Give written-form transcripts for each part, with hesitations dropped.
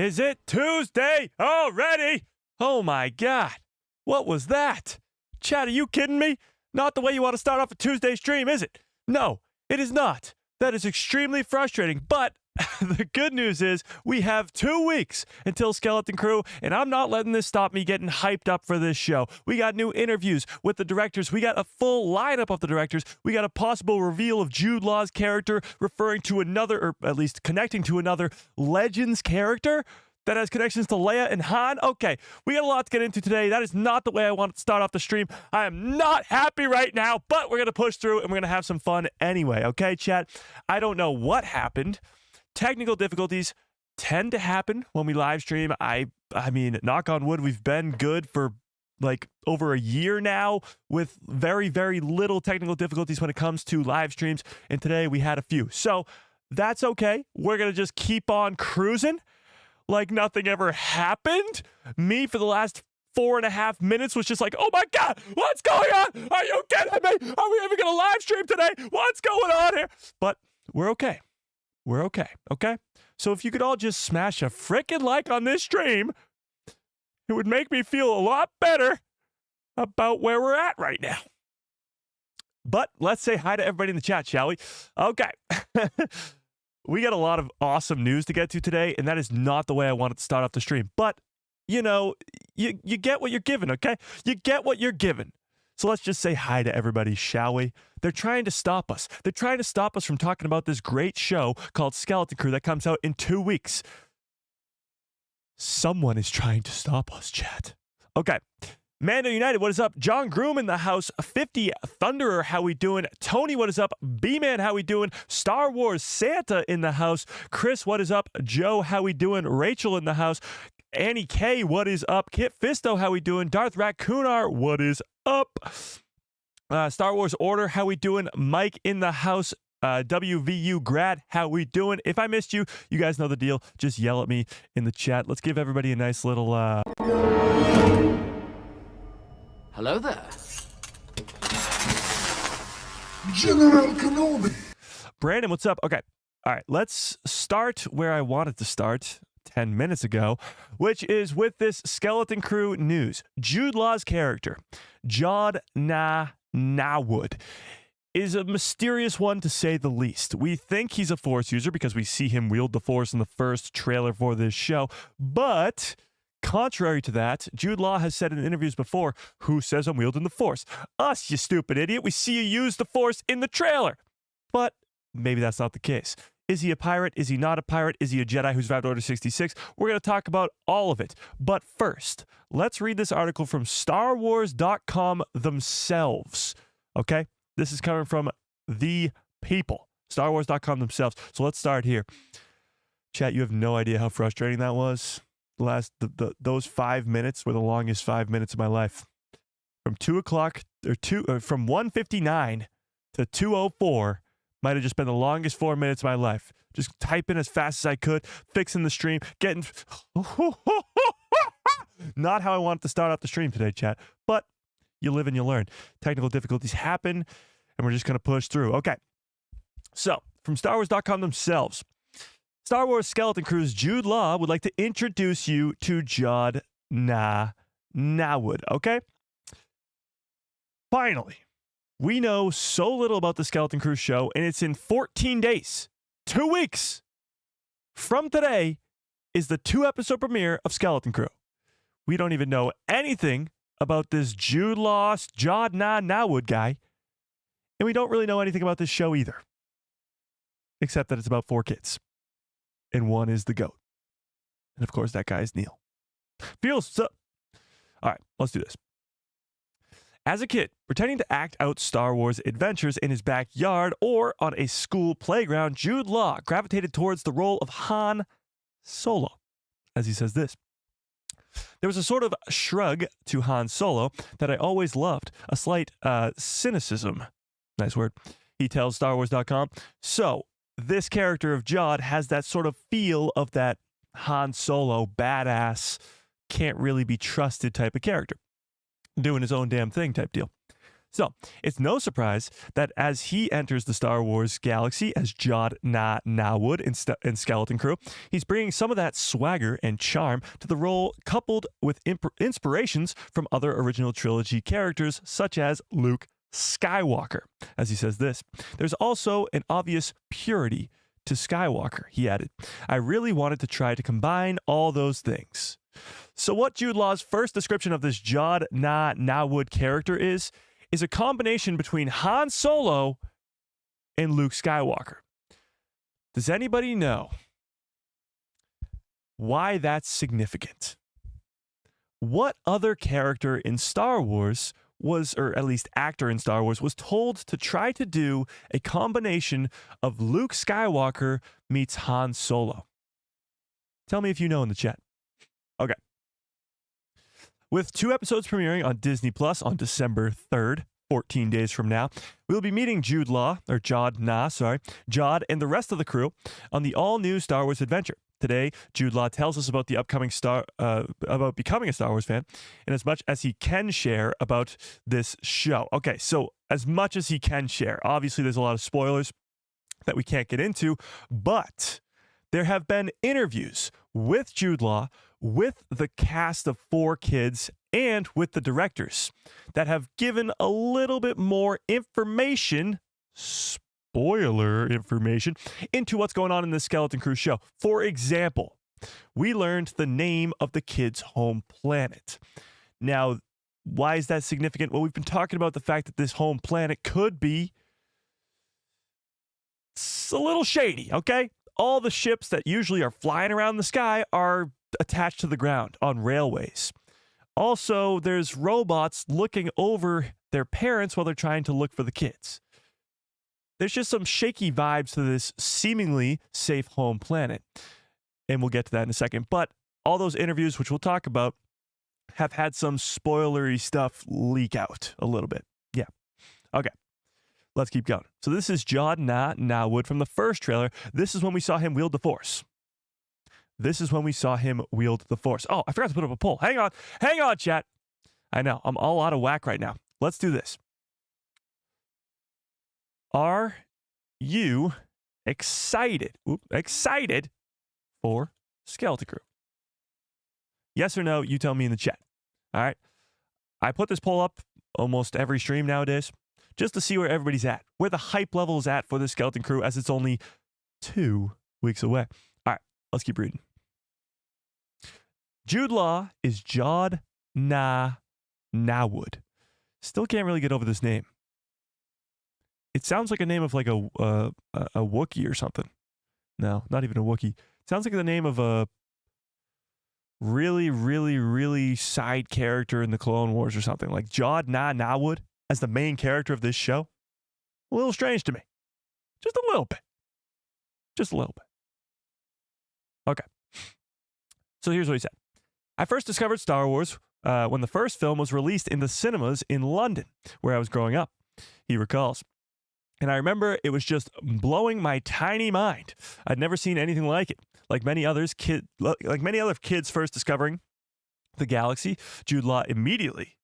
Is it Tuesday already? Oh my God. What was that? Chat, are you kidding me? Not the way you want to start off a Tuesday stream, is it? No, it is not. That is extremely frustrating, but the good news is we have 2 weeks until Skeleton Crew, and I'm not letting this stop me getting hyped up for this show. We got new interviews with the directors. We got a full lineup of the directors. We got a possible reveal of Jude Law's character referring to another, or at least connecting to another Legends character that has connections to Leia and Han. Okay, we got a lot to get into today. That is not the way I want to start off the stream. I am not happy right now, but we're going to push through and we're going to have some fun anyway. Okay, chat? I don't know what happened. Technical difficulties tend to happen when we live stream. I mean, knock on wood, we've been good for like over a year now with very, very little technical difficulties when it comes to live streams. And today we had a few. So that's okay. We're going to just keep on cruising like nothing ever happened. Me for the last 4.5 minutes was just like, oh my God, what's going on? Are you kidding me? Are we even going to live stream today? What's going on here? But we're okay. We're okay, okay? So if you could all just smash a frickin' like on this stream, it would make me feel a lot better about where we're at right now. But let's say hi to everybody in the chat, shall we? Okay. We got a lot of awesome news to get to today, and that is not the way I wanted to start off the stream. But, you know, you get what you're given, okay? You get what you're given. So let's just say hi to everybody, shall we? They're trying to stop us. They're trying to stop us from talking about this great show called Skeleton Crew that comes out in 2 weeks. Someone is trying to stop us, chat. Okay. Mando United, what is up? John Groom in the house. 50 Thunderer, how we doing? Tony, what is up? B-Man, how we doing? Star Wars Santa in the house. Chris, what is up? Joe, how we doing? Rachel in the house. Annie K, what is up? Kit Fisto, how we doing? Darth Raccoonar, what is up? Star Wars Order, how we doing? Mike in the house. WVU grad, how we doing? If I missed you, you guys know the deal. Just yell at me in the chat. Let's give everybody a nice little Hello there. General Kenobi. Brandon, what's up? Okay. All right. Let's start where I wanted to start 10 minutes ago, which is with this Skeleton Crew news. Jude Law's character, Jod Na Nawood, is a mysterious one to say the least. We think he's a Force user because we see him wield the Force in the first trailer for this show, but contrary to that, Jude Law has said in interviews before, who says I'm wielding the Force? Us, you stupid idiot. We see you use the Force in the trailer. But maybe that's not the case. Is he a pirate? Is he not a pirate? Is he a Jedi who's survived Order 66? We're going to talk about all of it. But first, let's read this article from StarWars.com themselves. Okay? This is coming from the people. StarWars.com themselves. So let's start here. Chat, you have no idea how frustrating that was. Those 5 minutes were the longest 5 minutes of my life. From 2 o'clock from 1:59 to 2:04 might have just been the longest 4 minutes of my life. Just typing as fast as I could, fixing the stream, getting not how I wanted to start off the stream today, chat. But you live and you learn. Technical difficulties happen, and we're just going to push through. Okay. So, from StarWars.com themselves, Star Wars Skeleton Crew's Jude Law would like to introduce you to Jod Na Nawood, okay? Finally, we know so little about the Skeleton Crew show, and it's in 14 days. 2 weeks from today is the 2-episode premiere of Skeleton Crew. We don't even know anything about this Jude Law, Jod Na Nawood guy, and we don't really know anything about this show either, except that it's about 4 kids. And one is the GOAT. And of course, that guy is Neil. Feels so. All right, let's do this. As a kid, pretending to act out Star Wars adventures in his backyard or on a school playground, Jude Law gravitated towards the role of Han Solo, as he says this. There was a sort of shrug to Han Solo that I always loved, a slight cynicism. Nice word. He tells StarWars.com. So, this character of Jod has that sort of feel of that Han Solo, badass, can't really be trusted type of character. Doing his own damn thing type deal. So, it's no surprise that as he enters the Star Wars galaxy as Jod Na Nawood in Skeleton Crew, he's bringing some of that swagger and charm to the role, coupled with inspirations from other original trilogy characters such as Luke Skywalker. As he says this, there's also an obvious purity to Skywalker, he added. I really wanted to try to combine all those things. So what Jude Law's first description of this Jod Na Nawood character is a combination between Han Solo and Luke Skywalker. Does anybody know why that's significant? What other character in Star Wars was, or at least actor in Star Wars, was told to try to do a combination of Luke Skywalker meets Han Solo? Tell me if you know in the chat. Okay. With 2 episodes premiering on Disney Plus on December 3rd, 14 days from now, we'll be meeting Jod and the rest of the crew on the all-new Star Wars adventure. Today, Jude Law tells us about the upcoming about becoming a Star Wars fan, and as much as he can share about this show. Okay, so as much as he can share, obviously there's a lot of spoilers that we can't get into, but there have been interviews with Jude Law, with the cast of 4 kids, and with the directors that have given a little bit more information, spoiler information, into what's going on in this Skeleton Crew show. For example, we learned the name of the kids' home planet. Now, why is that significant? Well, we've been talking about the fact that this home planet could be a little shady, okay? All the ships that usually are flying around the sky are attached to the ground on railways. Also, there's robots looking over their parents while they're trying to look for the kids. There's just some shaky vibes to this seemingly safe home planet. And we'll get to that in a second. But all those interviews, which we'll talk about, have had some spoilery stuff leak out a little bit. Yeah. Okay. Let's keep going. So this is Jod Na Nawood from the first trailer. This is when we saw him wield the Force. Oh, I forgot to put up a poll. Hang on, chat. I know, I'm all out of whack right now. Let's do this. Are you excited for Skeleton Crew? Yes or no, you tell me in the chat. All right. I put this poll up almost every stream nowadays just to see where everybody's at, where the hype level is at for the Skeleton Crew, as it's only 2 weeks away. All right, let's keep reading. Jude Law is Jod Na Nawood. Still can't really get over this name. It sounds like a name of like a Wookiee or something. No, not even a Wookiee. It sounds like the name of a really, really, really side character in the Clone Wars or something. Like Jod Na Nawood as the main character of this show. A little strange to me. Just a little bit. Okay. So here's what he said. I first discovered Star Wars when the first film was released in the cinemas in London, where I was growing up, he recalls. And I remember it was just blowing my tiny mind. I'd never seen anything like it. Like many other kids first discovering the galaxy, Jude Law immediately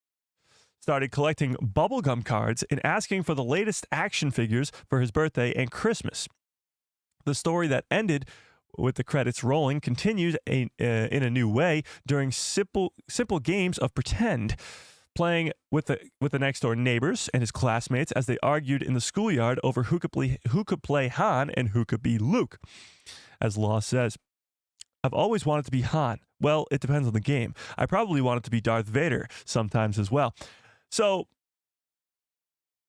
started collecting bubblegum cards and asking for the latest action figures for his birthday and Christmas. The story that ended with the credits rolling continued in a new way during simple games of pretend, playing with the next door neighbors and his classmates as they argued in the schoolyard over who could play Han and who could be Luke. As Law says, I've always wanted to be Han. Well, it depends on the game. I probably wanted to be Darth Vader sometimes as well. So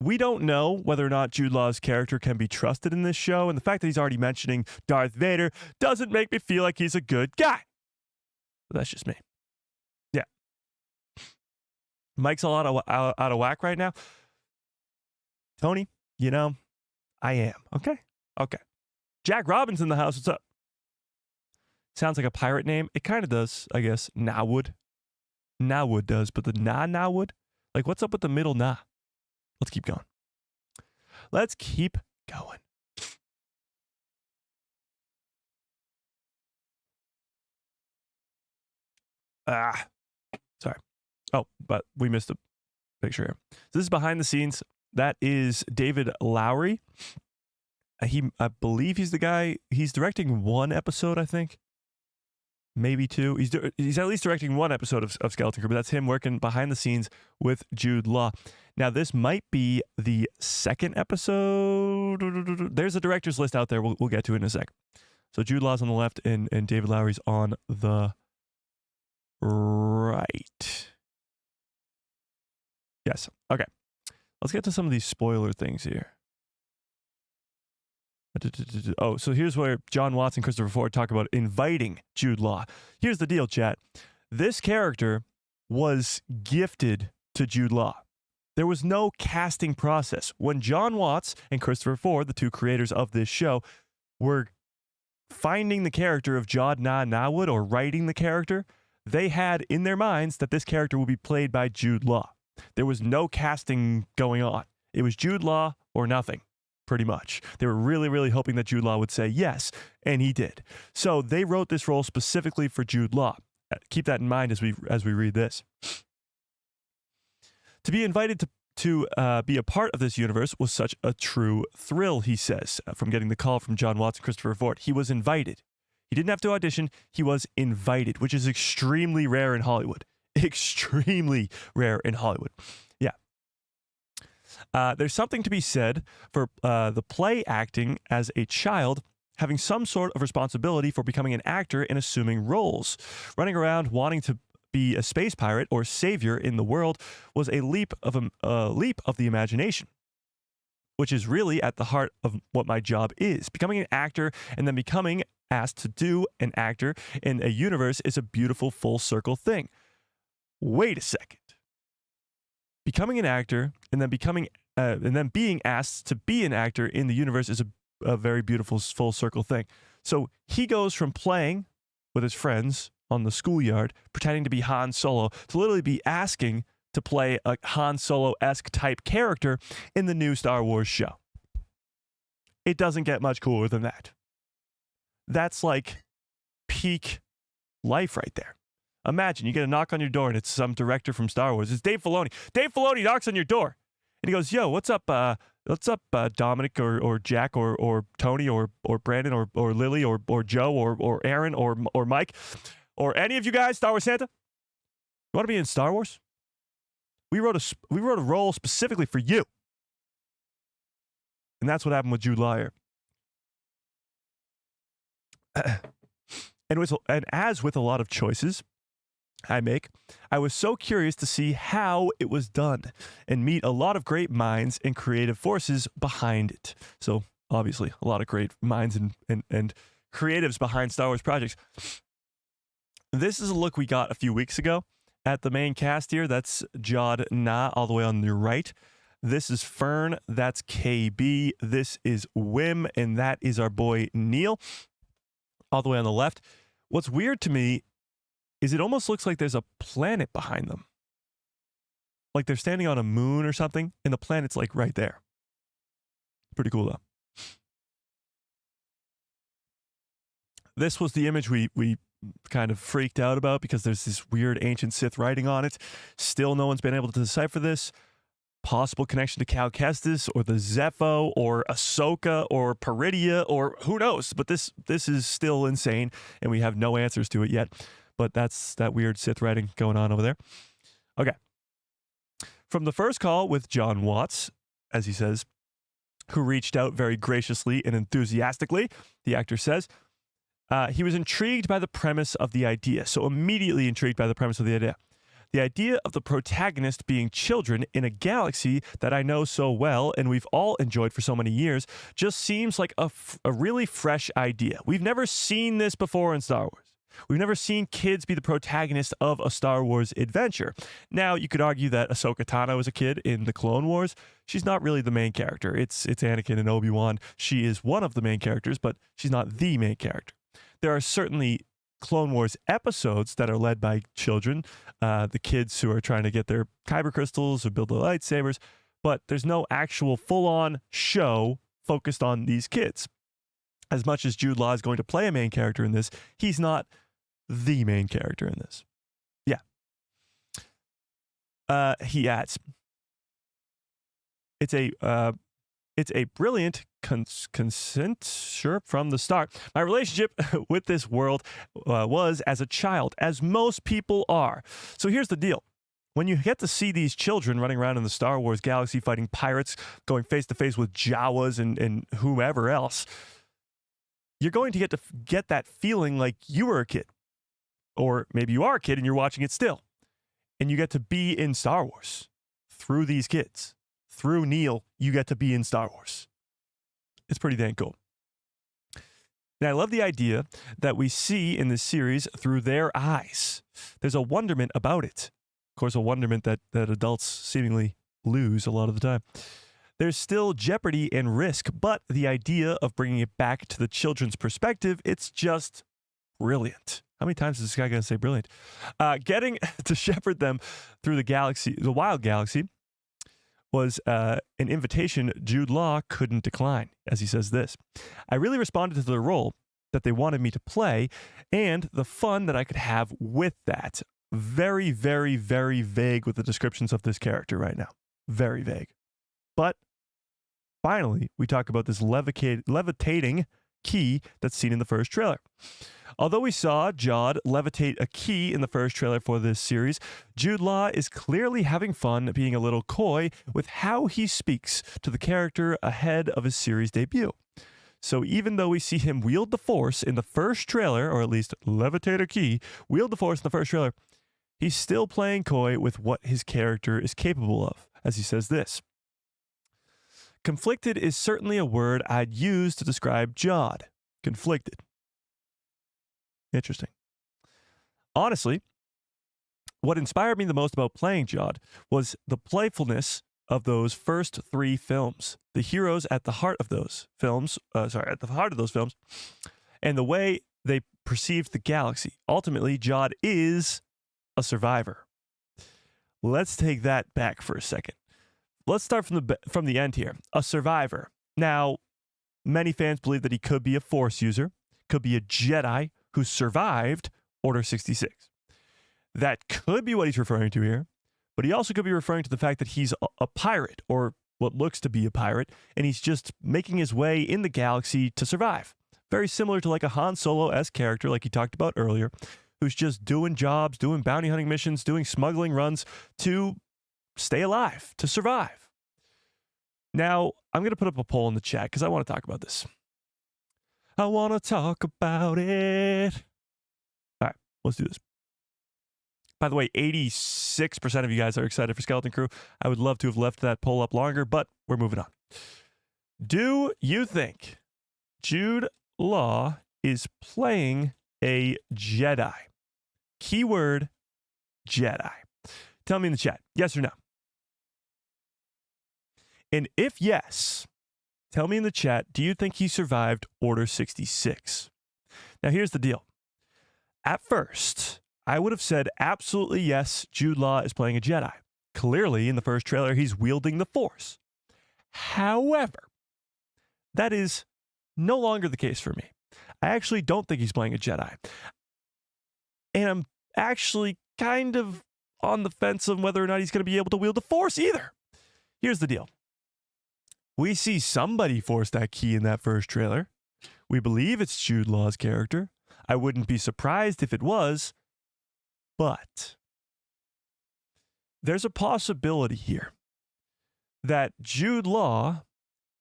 we don't know whether or not Jude Law's character can be trusted in this show, and the fact that he's already mentioning Darth Vader doesn't make me feel like he's a good guy. But that's just me. Yeah. Mike's a lot out of whack right now. Tony, I am. Okay. Jack Robbins in the house. What's up? Sounds like a pirate name. It kind of does, I guess. Nawood. Nawood does, but the Nawood? Like, what's up with the middle Na? Let's keep going. Sorry. Oh, but we missed picture here. So this is behind the scenes. That is David Lowery. I believe he's the guy. He's directing one episode, I think. Maybe two. He's at least directing one episode of Skeleton Crew, but that's him working behind the scenes with Jude Law. Now, this might be the second episode. There's a director's list out there. We'll get to it in a sec. So Jude Law's on the left and David Lowery's on the right. Yes. Okay. Let's get to some of these spoiler things here. Oh, so here's where John Watts and Christopher Ford talk about inviting Jude Law. Here's the deal, chat. This character was gifted to Jude Law. There was no casting process. When John Watts and Christopher Ford, the two creators of this show, were finding the character of Jod Na Nawood or writing the character, they had in their minds that this character would be played by Jude Law. There was no casting going on. It was Jude Law or nothing. Pretty much. They were really, really hoping that Jude Law would say yes, and he did. So they wrote this role specifically for Jude Law. Keep that in mind as we read this. To be invited to be a part of this universe was such a true thrill, he says, from getting the call from John Watts and Christopher Ford. He was invited. He didn't have to audition. He was invited, which is extremely rare in Hollywood. Extremely rare in Hollywood. There's something to be said for the play acting as a child, having some sort of responsibility for becoming an actor and assuming roles. Running around wanting to be a space pirate or savior in the world was a leap of the imagination, which is really at the heart of what my job is. Becoming an actor and then becoming asked to do an actor in a universe is a beautiful full circle thing. Wait a second. Becoming an actor and then being asked to be an actor in the universe is a very beautiful full circle thing. So he goes from playing with his friends on the schoolyard, pretending to be Han Solo, to literally be asking to play a Han Solo-esque type character in the new Star Wars show. It doesn't get much cooler than that. That's like peak life right there. Imagine you get a knock on your door and it's some director from Star Wars. It's Dave Filoni. Dave Filoni knocks on your door and he goes, "Yo, what's up? Dominic or Jack or Tony or Brandon or Lily or Joe or Aaron or Mike or any of you guys, Star Wars Santa? You want to be in Star Wars? We wrote a role specifically for you." And that's what happened with Jude Law here. And as with a lot of choices I make, I was so curious to see how it was done and meet a lot of great minds and creative forces behind it. So obviously a lot of great minds and creatives behind Star Wars projects. This is a look we got a few weeks ago at the main cast here. That's Jod Na all the way on your right. This is Fern. That's KB. This is Wim. And that is our boy Neil all the way on the left. What's weird to me is it almost looks like there's a planet behind them. Like they're standing on a moon or something, and the planet's like right there. Pretty cool though. This was the image we kind of freaked out about because there's this weird ancient Sith writing on it. Still no one's been able to decipher this. Possible connection to Cal Kestis or the Zepho or Ahsoka or Peridia or who knows. But this is still insane, and we have no answers to it yet. But that's that weird Sith writing going on over there. Okay. From the first call with John Watts, as he says, who reached out very graciously and enthusiastically, the actor says, he was intrigued by the premise of the idea. So immediately intrigued by the premise of the idea. The idea of the protagonist being children in a galaxy that I know so well and we've all enjoyed for so many years just seems like a really fresh idea. We've never seen this before in Star Wars. We've never seen kids be the protagonist of a Star Wars adventure. Now, you could argue that Ahsoka Tano is a kid in the Clone Wars. She's not really the main character. It's Anakin and Obi-Wan. She is one of the main characters, but she's not the main character. There are certainly Clone Wars episodes that are led by children, the kids who are trying to get their kyber crystals or build their lightsabers, but there's no actual full-on show focused on these kids. As much as Jude Law is going to play a main character in this, he's not the main character in this. Yeah. He adds, It's a brilliant consent, sure, from the start. My relationship with this world was as a child, as most people are. So here's the deal. When you get to see these children running around in the Star Wars galaxy fighting pirates, going face-to-face with Jawas and whomever else, you're going to get that feeling like you were a kid. Or maybe you are a kid and you're watching it still. And you get to be in Star Wars through these kids. Through Neil, you get to be in Star Wars. It's pretty dang cool. And I love the idea that we see in this series through their eyes. There's a wonderment about it. Of course, a wonderment that adults seemingly lose a lot of the time. There's still jeopardy and risk, but the idea of bringing it back to the children's perspective, it's just brilliant. How many times is this guy going to say brilliant? Getting to shepherd them through the galaxy, the wild galaxy, was an invitation Jude Law couldn't decline, as he says this. I really responded to the role that they wanted me to play and the fun that I could have with that. Very, very, very vague with the descriptions of this character right now. Very vague. But finally, we talk about this levitating key that's seen in the first trailer. Although we saw Jod levitate a key in the first trailer for this series, Jude Law is clearly having fun being a little coy with how he speaks to the character ahead of his series debut. So even though we see him wield the Force in the first trailer, or at least levitate a key, wield the Force in the first trailer, he's still playing coy with what his character is capable of, as he says this. Conflicted is certainly a word I'd use to describe Jod. Conflicted. Interesting. Honestly, what inspired me the most about playing Jod was the playfulness of those first three films. The heroes at the heart of those films, and the way they perceived the galaxy. Ultimately, Jod is a survivor. Let's take that back for a second. Let's start from the end here. A survivor. Now, many fans believe that he could be a Force user, could be a Jedi who survived Order 66. That could be what he's referring to here, but he also could be referring to the fact that he's a pirate, or what looks to be a pirate, and he's just making his way in the galaxy to survive. Very similar to like a Han Solo-esque character like he talked about earlier, who's just doing jobs, doing bounty hunting missions, doing smuggling runs to stay alive, to survive. Now, I'm going to put up a poll in the chat because I want to talk about this. I want to talk about it. All right, let's do this. By the way, 86% of you guys are excited for Skeleton Crew. I would love to have left that poll up longer, but we're moving on. Do you think Jude Law is playing a Jedi? Keyword Jedi. Tell me in the chat, yes or no? And if yes, tell me in the chat, do you think he survived Order 66? Now, here's the deal. At first, I would have said absolutely yes, Jude Law is playing a Jedi. Clearly, in the first trailer, he's wielding the Force. However, that is no longer the case for me. I actually don't think he's playing a Jedi. And I'm actually kind of on the fence on whether or not he's going to be able to wield the Force either. Here's the deal. We see somebody force that key in that first trailer. We believe it's Jude Law's character. I wouldn't be surprised if it was, but there's a possibility here that Jude Law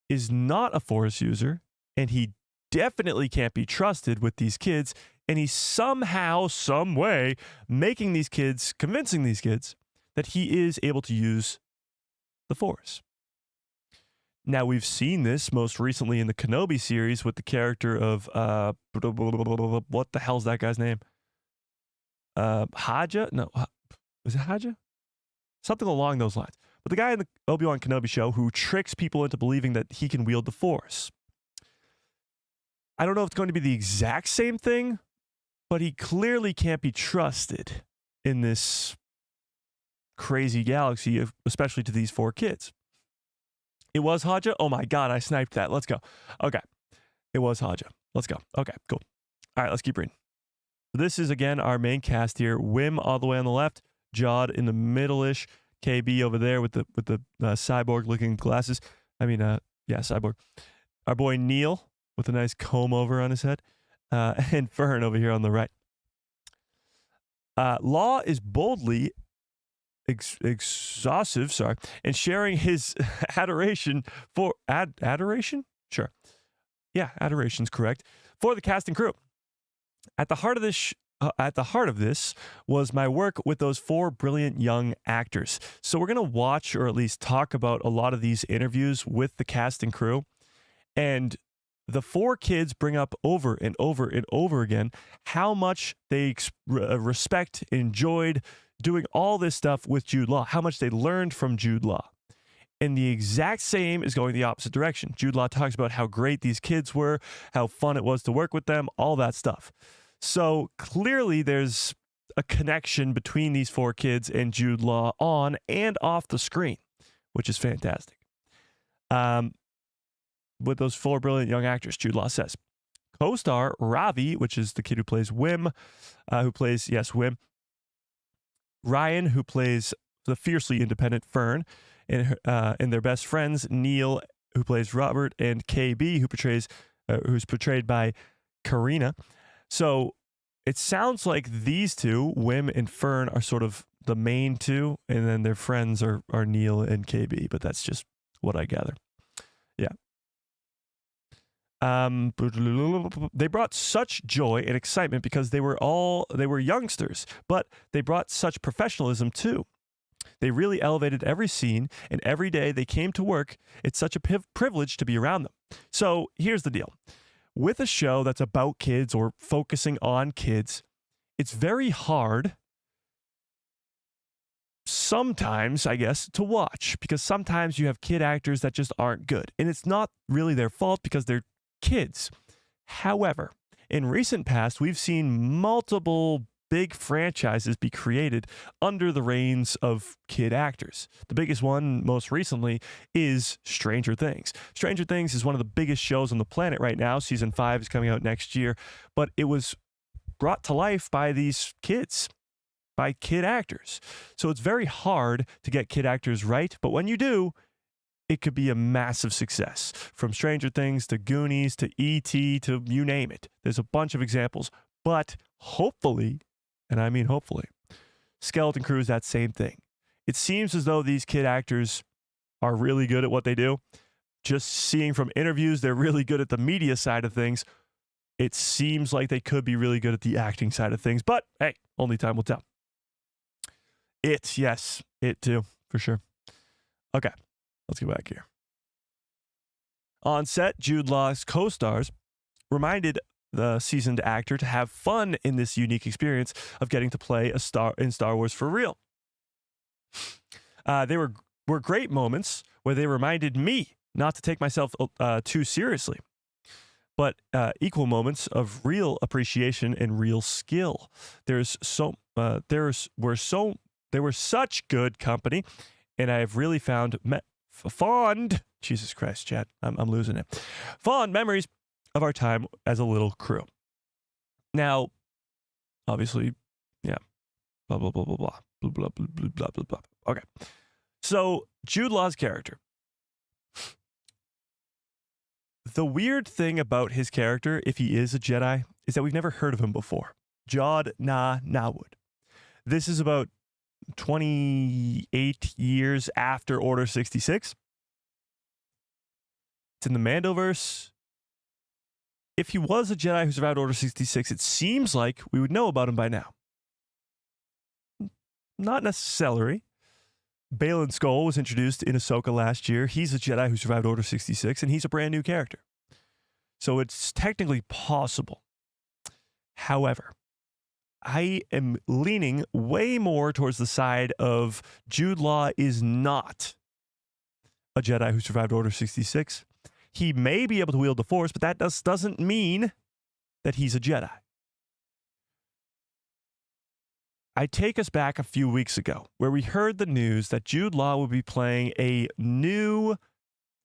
is not a Force user, and he definitely can't be trusted with these kids, and he's somehow, some way, convincing these kids that he is able to use the Force. Now, we've seen this most recently in the Kenobi series with the character of, what the hell's that guy's name? Haja? No, was it Haja? Something along those lines. But the guy in the Obi-Wan Kenobi show who tricks people into believing that he can wield the Force. I don't know if it's going to be the exact same thing, but he clearly can't be trusted in this crazy galaxy, especially to these four kids. It was Haja? Oh my God, I sniped that. Let's go. Okay. It was Haja. Let's go. Okay, cool. All right, let's keep reading. This is, again, our main cast here. Wim all the way on the left, Jod in the middle-ish, KB over there with the cyborg-looking glasses. I mean, cyborg. Our boy Neil with a nice comb over on his head. And Fern over here on the right. Law is boldly exhaustive, and sharing his adoration for adoration? Sure. Yeah, adoration's correct. For the cast and crew. At the heart of this was my work with those 4 brilliant young actors. So we're going to watch, or at least talk about, a lot of these interviews with the cast and crew. And the 4 kids bring up over and over and over again how much they respect, enjoyed doing all this stuff with Jude Law, how much they learned from Jude Law. And the exact same is going the opposite direction. Jude Law talks about how great these kids were, how fun it was to work with them, all that stuff. So clearly there's a connection between these 4 kids and Jude Law on and off the screen, which is fantastic. With those 4 brilliant young actors, Jude Law says. Co-star Ravi, which is the kid who plays Wim, Wim. Ryan, who plays the fiercely independent Fern, and their best friends, Neil, who plays Robert, and KB, who's portrayed by Karina. So it sounds like these 2, Wim and Fern, are sort of the main 2, and then their friends are Neil and KB, but that's just what I gather. Yeah. They brought such joy and excitement because they were youngsters, but they brought such professionalism too. They really elevated every scene, and every day they came to work. It's such a privilege to be around them. So here's the deal. With a show that's about kids or focusing on kids, it's very hard sometimes, I guess, to watch, because sometimes you have kid actors that just aren't good, and it's not really their fault because they're kids. However, in recent past, we've seen multiple big franchises be created under the reigns of kid actors. The biggest one, most recently, is Stranger Things. Stranger Things is one of the biggest shows on the planet right now. Season 5 is coming out next year, but it was brought to life by these kids, by kid actors. So it's very hard to get kid actors right, but when you do, it could be a massive success. From Stranger Things to Goonies to E.T. to you name it. There's a bunch of examples. But hopefully, and I mean hopefully, Skeleton Crew is that same thing. It seems as though these kid actors are really good at what they do. Just seeing from interviews, they're really good at the media side of things. It seems like they could be really good at the acting side of things. But hey, only time will tell. Yes, it too, for sure. Okay. Let's get back here. On set, Jude Law's co-stars reminded the seasoned actor to have fun in this unique experience of getting to play a star in Star Wars for real. They were great moments where they reminded me not to take myself too seriously, but equal moments of real appreciation and real skill. They were such good company, and I have really found fond, Jesus Christ, Chad, I'm losing it. Fond memories of our time as a little crew. Now, obviously, yeah, blah, blah, blah, blah, blah, blah, blah, blah, blah, blah, blah. Okay. So, Jude Law's character. The weird thing about his character, if he is a Jedi, is that we've never heard of him before. Jod Na Nawood. This is about 28 years after Order 66. It's in the Mandoverse. If he was a Jedi who survived Order 66, it seems like we would know about him by now. Not necessarily. Baylan Skoll was introduced in Ahsoka last year. He's a Jedi who survived Order 66, and he's a brand new character. So it's technically possible. However, I am leaning way more towards the side of Jude Law is not a Jedi who survived Order 66. He may be able to wield the Force, but that doesn't mean that he's a Jedi. I take us back a few weeks ago where we heard the news that Jude Law would be playing a new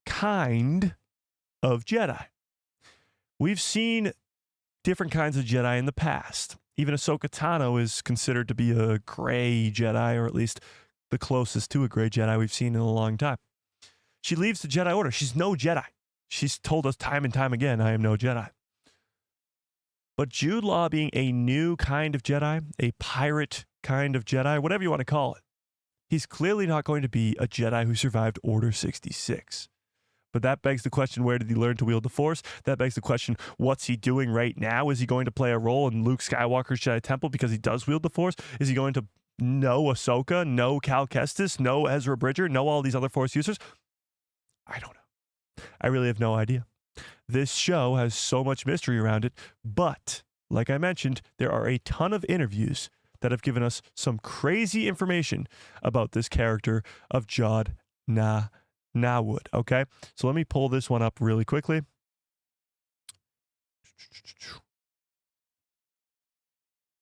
kind of Jedi. We've seen different kinds of Jedi in the past. Even Ahsoka Tano is considered to be a gray Jedi, or at least the closest to a gray Jedi we've seen in a long time. She leaves the Jedi Order. She's no Jedi. She's told us time and time again, I am no Jedi. But Jude Law being a new kind of Jedi, a pirate kind of Jedi, whatever you want to call it, he's clearly not going to be a Jedi who survived Order 66. But that begs the question, where did he learn to wield the Force? That begs the question, what's he doing right now? Is he going to play a role in Luke Skywalker's Jedi Temple because he does wield the Force? Is he going to know Ahsoka, know Cal Kestis, know Ezra Bridger, know all these other Force users? I don't know. I really have no idea. This show has so much mystery around it, but like I mentioned, there are a ton of interviews that have given us some crazy information about this character of Jod Na Nawood. Okay, so let me pull this one up really quickly.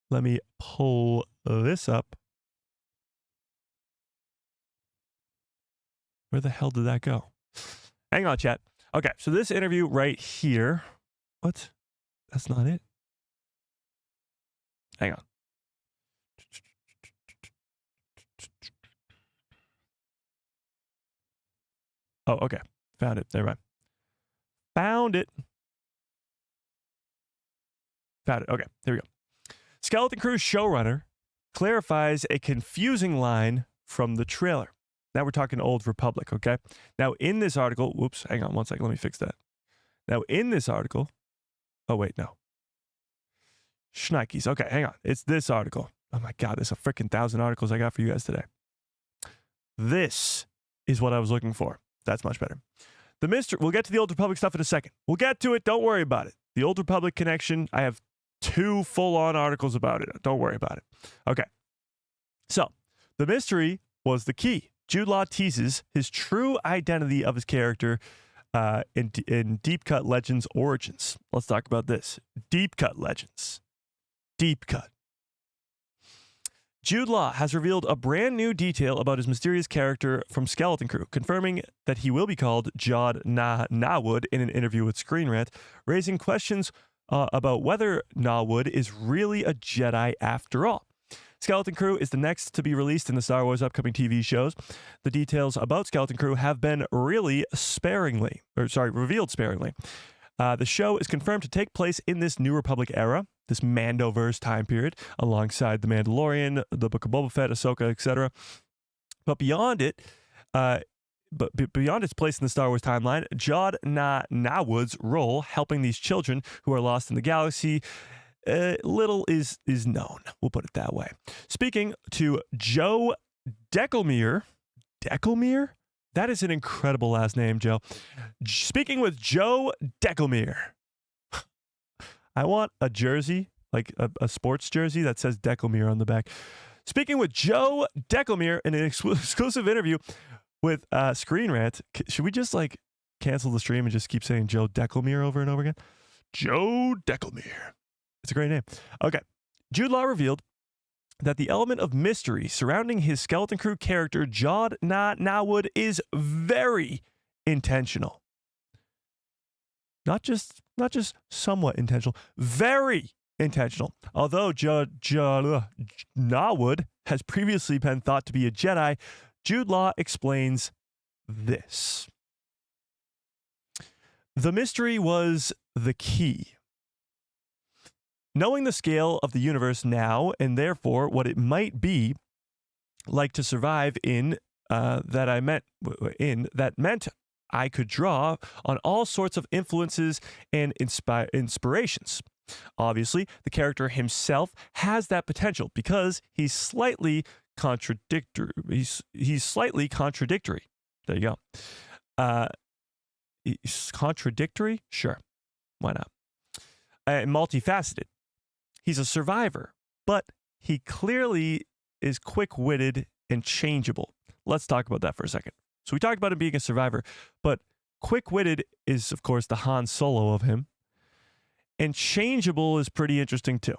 Let me pull this up. Where the hell did that go? Hang on, chat. Okay, so this interview right here. What? That's not it. Hang on. Oh, okay. Found it. Never mind. Found it. Found it. Okay, here we go. Skeleton Crew showrunner clarifies a confusing line from the trailer. Now we're talking Old Republic, okay? Now in this article, whoops, hang on one second, let me fix that. Now in this article, oh wait, no. Schnikes, okay, hang on. It's this article. Oh my God, there's a freaking 1,000 articles I got for you guys today. This is what I was looking for. That's much better. The mystery, we'll get to the Old Republic stuff in a second. We'll get to it, don't worry about it. The Old Republic connection, I have 2 full-on articles about it. Don't worry about it. Okay. So, the mystery was the key. Jude Law teases his true identity of his character in Deep Cut Legends Origins. Let's talk about this. Deep Cut Legends. Deep Cut. Jude Law has revealed a brand new detail about his mysterious character from Skeleton Crew, confirming that he will be called Jod Na Nawood in an interview with Screen Rant, raising questions about whether Nawood is really a Jedi after all. Skeleton Crew is the next to be released in the Star Wars upcoming TV shows. The details about Skeleton Crew have been revealed sparingly. The show is confirmed to take place in this New Republic era, this Mandoverse time period, alongside The Mandalorian, The Book of Boba Fett, Ahsoka, etc. But beyond it, beyond its place in the Star Wars timeline, Jod Na Nawood's role helping these children who are lost in the galaxy, little is known. We'll put it that way. Speaking to Joe Deckelmere, that is an incredible last name, Joe. Speaking with Joe Deckelmere. I want a jersey, like a sports jersey that says Deckelmere on the back. Speaking with Joe Deckelmere in an exclusive interview with Screen Rant. Should we just like cancel the stream and just keep saying Joe Deckelmere over and over again? Joe Deckelmere. It's a great name. Okay. Jude Law revealed that the element of mystery surrounding his Skeleton Crew character, Jod Na Nawood, is very intentional. Not just somewhat intentional, very intentional. Although Jod Nawood has previously been thought to be a Jedi, Jude Law explains this. The mystery was the key. Knowing the scale of the universe now, and therefore what it might be like to survive in, that meant I could draw on all sorts of influences and inspirations. Obviously, the character himself has that potential because he's slightly contradictory. He's slightly contradictory. There you go. He's contradictory? Sure. Why not? Multifaceted. He's a survivor, but he clearly is quick-witted and changeable. Let's talk about that for a second. So we talked about him being a survivor, but quick-witted is, of course, the Han Solo of him. And changeable is pretty interesting, too.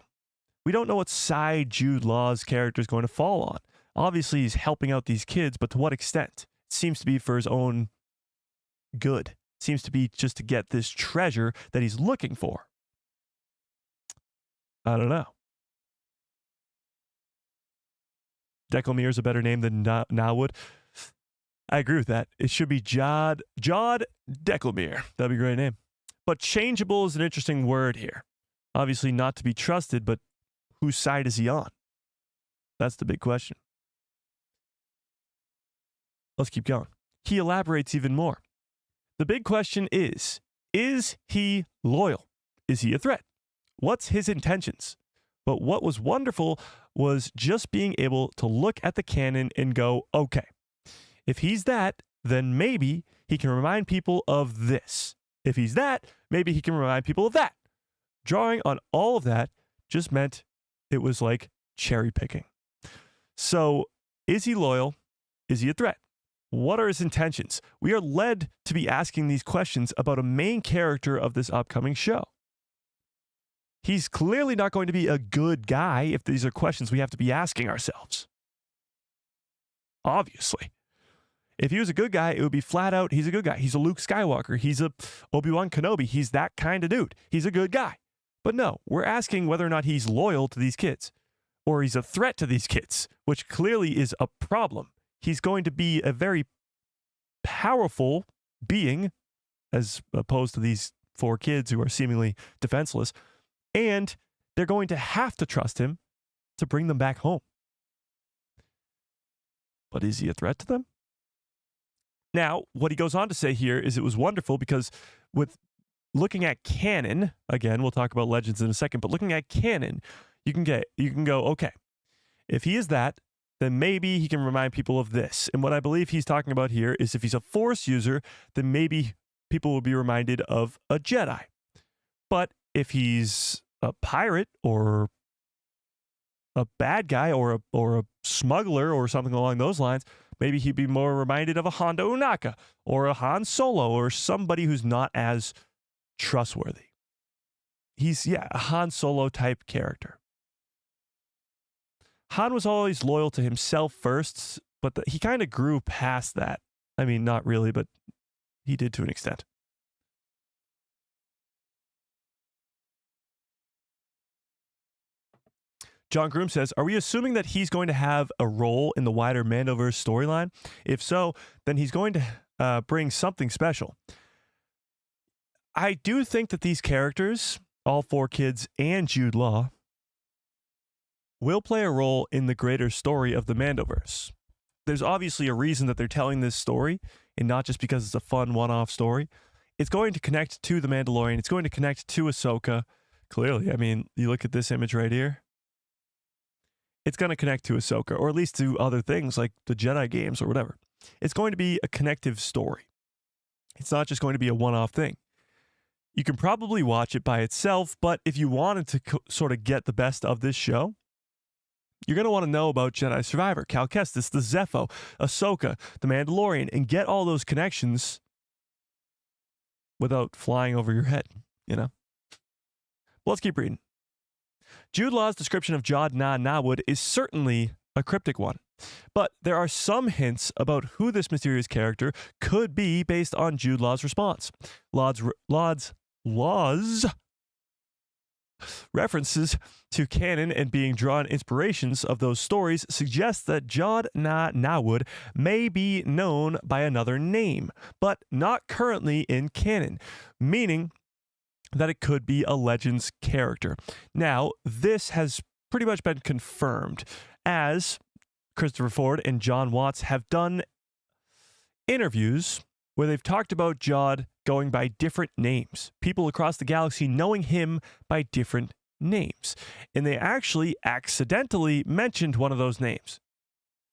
We don't know what side Jude Law's character is going to fall on. Obviously, he's helping out these kids, but to what extent? It seems to be for his own good. It seems to be just to get this treasure that he's looking for. I don't know. Declemere is a better name than Nawood. I agree with that. It should be Jod Declemere. That'd be a great name. But changeable is an interesting word here. Obviously not to be trusted, but whose side is he on? That's the big question. Let's keep going. He elaborates even more. The big question is he loyal? Is he a threat? What's his intentions? But what was wonderful was just being able to look at the canon and go, okay, if he's that, then maybe he can remind people of this. If he's that, maybe he can remind people of that. Drawing on all of that just meant it was like cherry picking. So is he loyal? Is he a threat? What are his intentions? We are led to be asking these questions about a main character of this upcoming show. He's clearly not going to be a good guy if these are questions we have to be asking ourselves. Obviously. If he was a good guy, it would be flat out, he's a good guy. He's a Luke Skywalker. He's a Obi-Wan Kenobi. He's that kind of dude. He's a good guy. But no, we're asking whether or not he's loyal to these kids or he's a threat to these kids, which clearly is a problem. He's going to be a very powerful being as opposed to these 4 kids who are seemingly defenseless. And they're going to have to trust him to bring them back home. But is he a threat to them? Now, what he goes on to say here is it was wonderful because with looking at canon, again, we'll talk about legends in a second, but looking at canon, you can go, okay, if he is that, then maybe he can remind people of this. And what I believe he's talking about here is if he's a Force user, then maybe people will be reminded of a Jedi. But if he's a pirate or a bad guy or a smuggler or something along those lines, maybe he'd be more reminded of a Hondo Ohnaka or a Han Solo or somebody who's not as trustworthy. He's, a Han Solo type character. Han was always loyal to himself first, but he kind of grew past that. I mean, not really, but he did to an extent. John Groom says, are we assuming that he's going to have a role in the wider Mandoverse storyline? If so, then he's going to bring something special. I do think that these characters, all 4 kids and Jude Law, will play a role in the greater story of the Mandoverse. There's obviously a reason that they're telling this story, and not just because it's a fun one-off story. It's going to connect to The Mandalorian. It's going to connect to Ahsoka. Clearly, I mean, you look at this image right here. It's going to connect to Ahsoka, or at least to other things like the Jedi games or whatever. It's going to be a connective story. It's not just going to be a one-off thing. You can probably watch it by itself, but if you wanted to sort of get the best of this show, you're going to want to know about Jedi Survivor, Cal Kestis, the Zepho, Ahsoka, the Mandalorian, and get all those connections without flying over your head, you know? Well, let's keep reading. Jude Law's description of Jod Na Nawood is certainly a cryptic one, but there are some hints about who this mysterious character could be based on Jude Law's response. Law's references to canon and being drawn inspirations of those stories suggest that Jod Na Nawood may be known by another name, but not currently in canon, meaning that it could be a Legends character. Now, this has pretty much been confirmed as Christopher Ford and John Watts have done interviews where they've talked about Jod going by different names, people across the galaxy knowing him by different names. And they actually accidentally mentioned one of those names,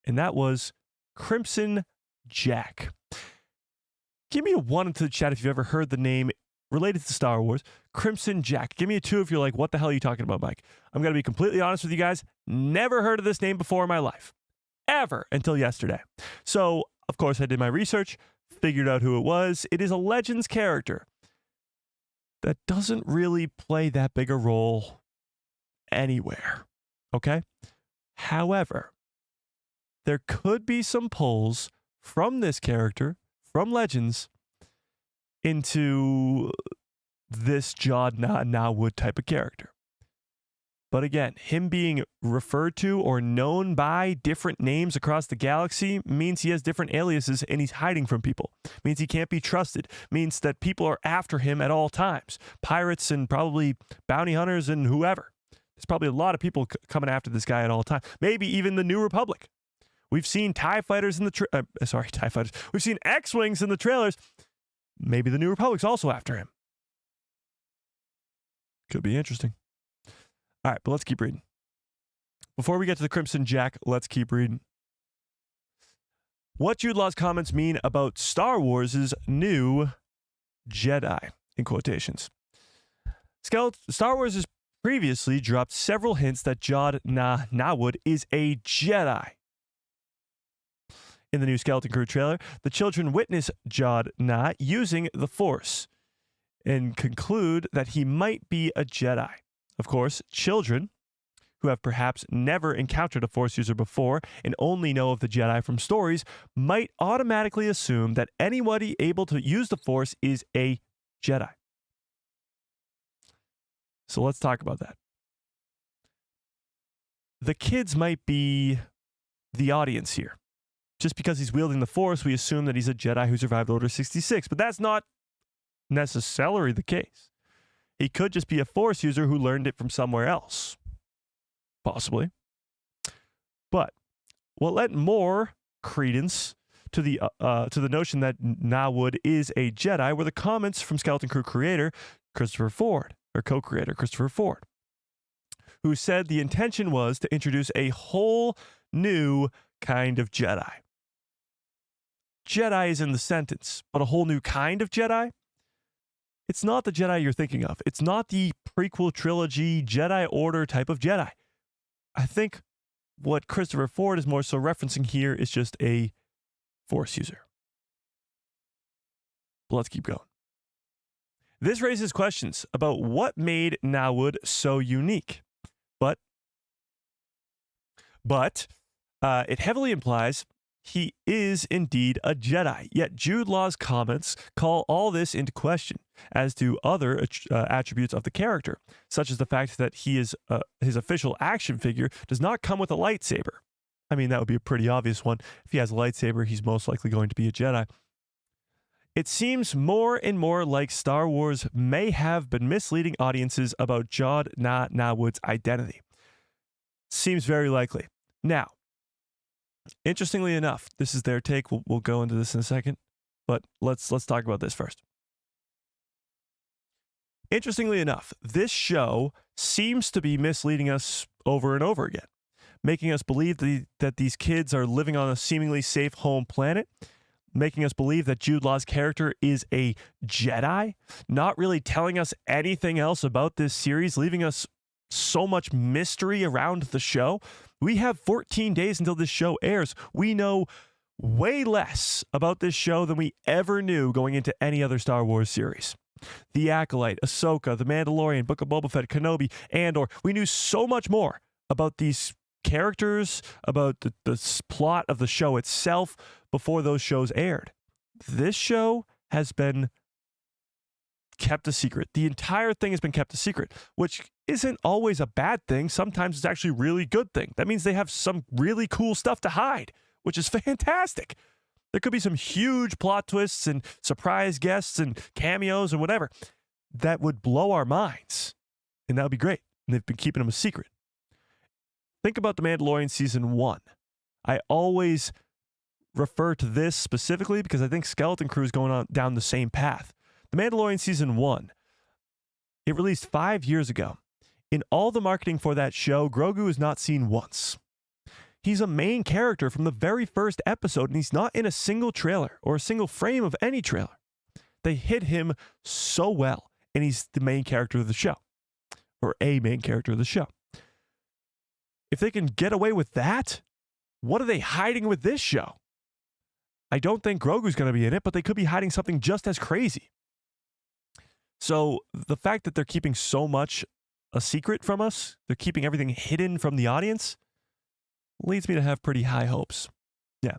and that was Crimson Jack. Give me a 1 into the chat if you've ever heard the name related to Star Wars, Crimson Jack. Give me a 2 if you're like, what the hell are you talking about, Mike? I'm going to be completely honest with you guys. Never heard of this name before in my life. Ever until yesterday. So, of course, I did my research, figured out who it was. It is a Legends character that doesn't really play that big a role anywhere. Okay? However, there could be some pulls from this character, from Legends, into this Jod Na Nawood type of character. But again, him being referred to or known by different names across the galaxy means he has different aliases and he's hiding from people. Means he can't be trusted. Means that people are after him at all times. Pirates and probably bounty hunters and whoever. There's probably a lot of people coming after this guy at all times. Maybe even the New Republic. We've seen TIE fighters in the TIE fighters. We've seen X-Wings in the trailers. Maybe the New Republic's also after him. Could be interesting. All right, but let's keep reading. Before we get to the Crimson Jack, let's keep reading. What Jude Law's comments mean about Star Wars' new Jedi, in quotations. Star Wars has previously dropped several hints that Jod Na Nawood is a Jedi. In the new Skeleton Crew trailer, the children witness Jod Na using the Force and conclude that he might be a Jedi. Of course, children who have perhaps never encountered a Force user before and only know of the Jedi from stories might automatically assume that anybody able to use the Force is a Jedi. So let's talk about that. The kids might be the audience here. Just because he's wielding the Force, we assume that he's a Jedi who survived Order 66, but that's not necessarily the case. He could just be a Force user who learned it from somewhere else. Possibly. But what lent more credence to the notion that Nawood is a Jedi were the comments from Skeleton Crew creator Christopher Ford, or co-creator Christopher Ford, who said the intention was to introduce a whole new kind of Jedi. Jedi is in the sentence, but a whole new kind of Jedi? It's not the Jedi you're thinking of. It's not the prequel trilogy Jedi Order type of Jedi. I think what Christopher Ford is more so referencing here is just a Force user. But let's keep going. This raises questions about what made Nawood so unique. But it heavily implies he is indeed a Jedi. Yet Jude Law's comments call all this into question, as do other attributes of the character, such as the fact that his official action figure does not come with a lightsaber. I mean, that would be a pretty obvious one. If he has a lightsaber, he's most likely going to be a Jedi. It seems more and more like Star Wars may have been misleading audiences about Jod Na Nawood's identity. Seems very likely. Now, interestingly enough, this is their take. We'll go into this in a second, but let's talk about this first. Interestingly enough, this show seems to be misleading us over and over again, making us believe that these kids are living on a seemingly safe home planet, making us believe that Jude Law's character is a Jedi, not really telling us anything else about this series, leaving us so much mystery around the show. We have 14 days until this show airs. We know way less about this show than we ever knew going into any other Star Wars series. The Acolyte, Ahsoka, The Mandalorian, Book of Boba Fett, Kenobi, Andor. We knew so much more about these characters, about the plot of the show itself before those shows aired. This show has been kept a secret. The entire thing has been kept a secret, which isn't always a bad thing. Sometimes it's actually a really good thing. That means they have some really cool stuff to hide, which is fantastic. There could be some huge plot twists and surprise guests and cameos and whatever that would blow our minds, and that would be great. And they've been keeping them a secret. Think about The Mandalorian Season 1. I always refer to this specifically because I think Skeleton Crew is going on down the same path. The Mandalorian Season 1, it released 5 years ago. In all the marketing for that show, Grogu is not seen once. He's a main character from the very first episode, and he's not in a single trailer or a single frame of any trailer. They hid him so well, and he's the main character of the show, or a main character of the show. If they can get away with that, what are they hiding with this show? I don't think Grogu's going to be in it, but they could be hiding something just as crazy. So the fact that they're keeping so much a secret from us, they're keeping everything hidden from the audience, leads me to have pretty high hopes. Yeah.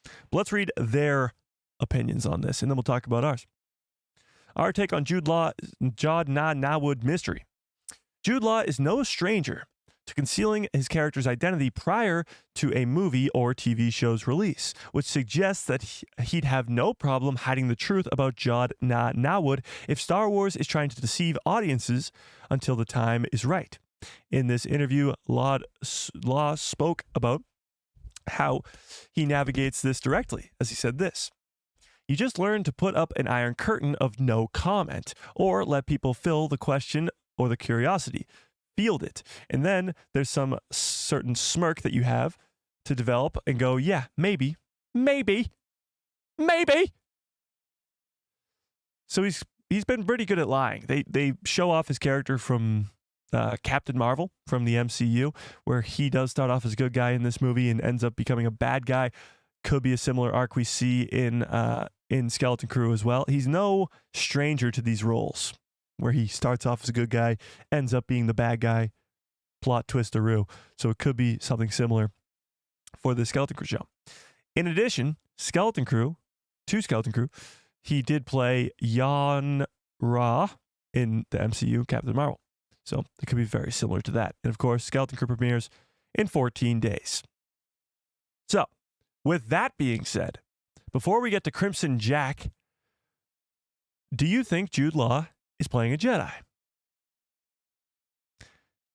But let's read their opinions on this, and then we'll talk about ours. Our take on Jude Law, Jod Na Nawood mystery. Jude Law is no stranger to concealing his character's identity prior to a movie or TV show's release, which suggests that he'd have no problem hiding the truth about Jod Na Nawood if Star Wars is trying to deceive audiences until the time is right. In this interview, Law spoke about how he navigates this directly, as he said this: "You just learn to put up an iron curtain of no comment, or let people fill the question or the curiosity. Field it. And then there's some certain smirk that you have to develop and go, yeah, maybe. So he's been pretty good at lying. They show off his character from Captain Marvel from the MCU, where he does start off as a good guy in this movie and ends up becoming a bad guy. Could be a similar arc we see in Skeleton Crew as well. He's no stranger to these roles, where he starts off as a good guy, ends up being the bad guy, plot twist-a-roo. So it could be something similar for the Skeleton Crew show. In addition, Skeleton Crew, he did play Yon Ra in the MCU Captain Marvel. So it could be very similar to that. And of course, Skeleton Crew premieres in 14 days. So, with that being said, before we get to Crimson Jack, do you think Jude Law is playing a Jedi?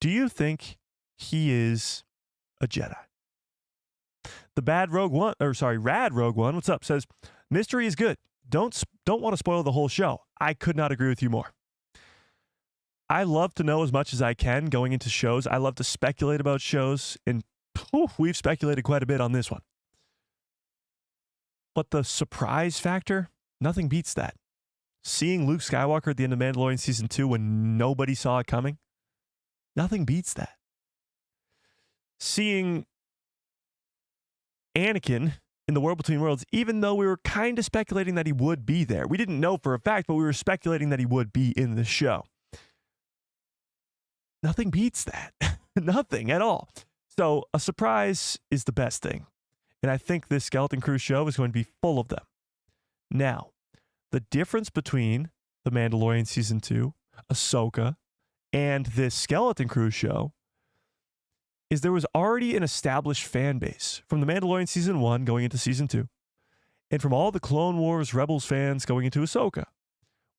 Do you think he is a Jedi? The Rad Rogue One, what's up, says, mystery is good. Don't want to spoil the whole show. I could not agree with you more. I love to know as much as I can going into shows. I love to speculate about shows, and we've speculated quite a bit on this one. But the surprise factor, nothing beats that. Seeing Luke Skywalker at the end of Mandalorian Season 2 when nobody saw it coming, nothing beats that. Seeing Anakin in the World Between Worlds, even though we were kind of speculating that he would be there. We didn't know for a fact, but we were speculating that he would be in the show. Nothing beats that. Nothing at all. So a surprise is the best thing. And I think this Skeleton Crew show is going to be full of them. Now, the difference between The Mandalorian Season 2, Ahsoka, and this Skeleton Crew show is there was already an established fan base from The Mandalorian Season 1 going into Season 2, and from all the Clone Wars Rebels fans going into Ahsoka.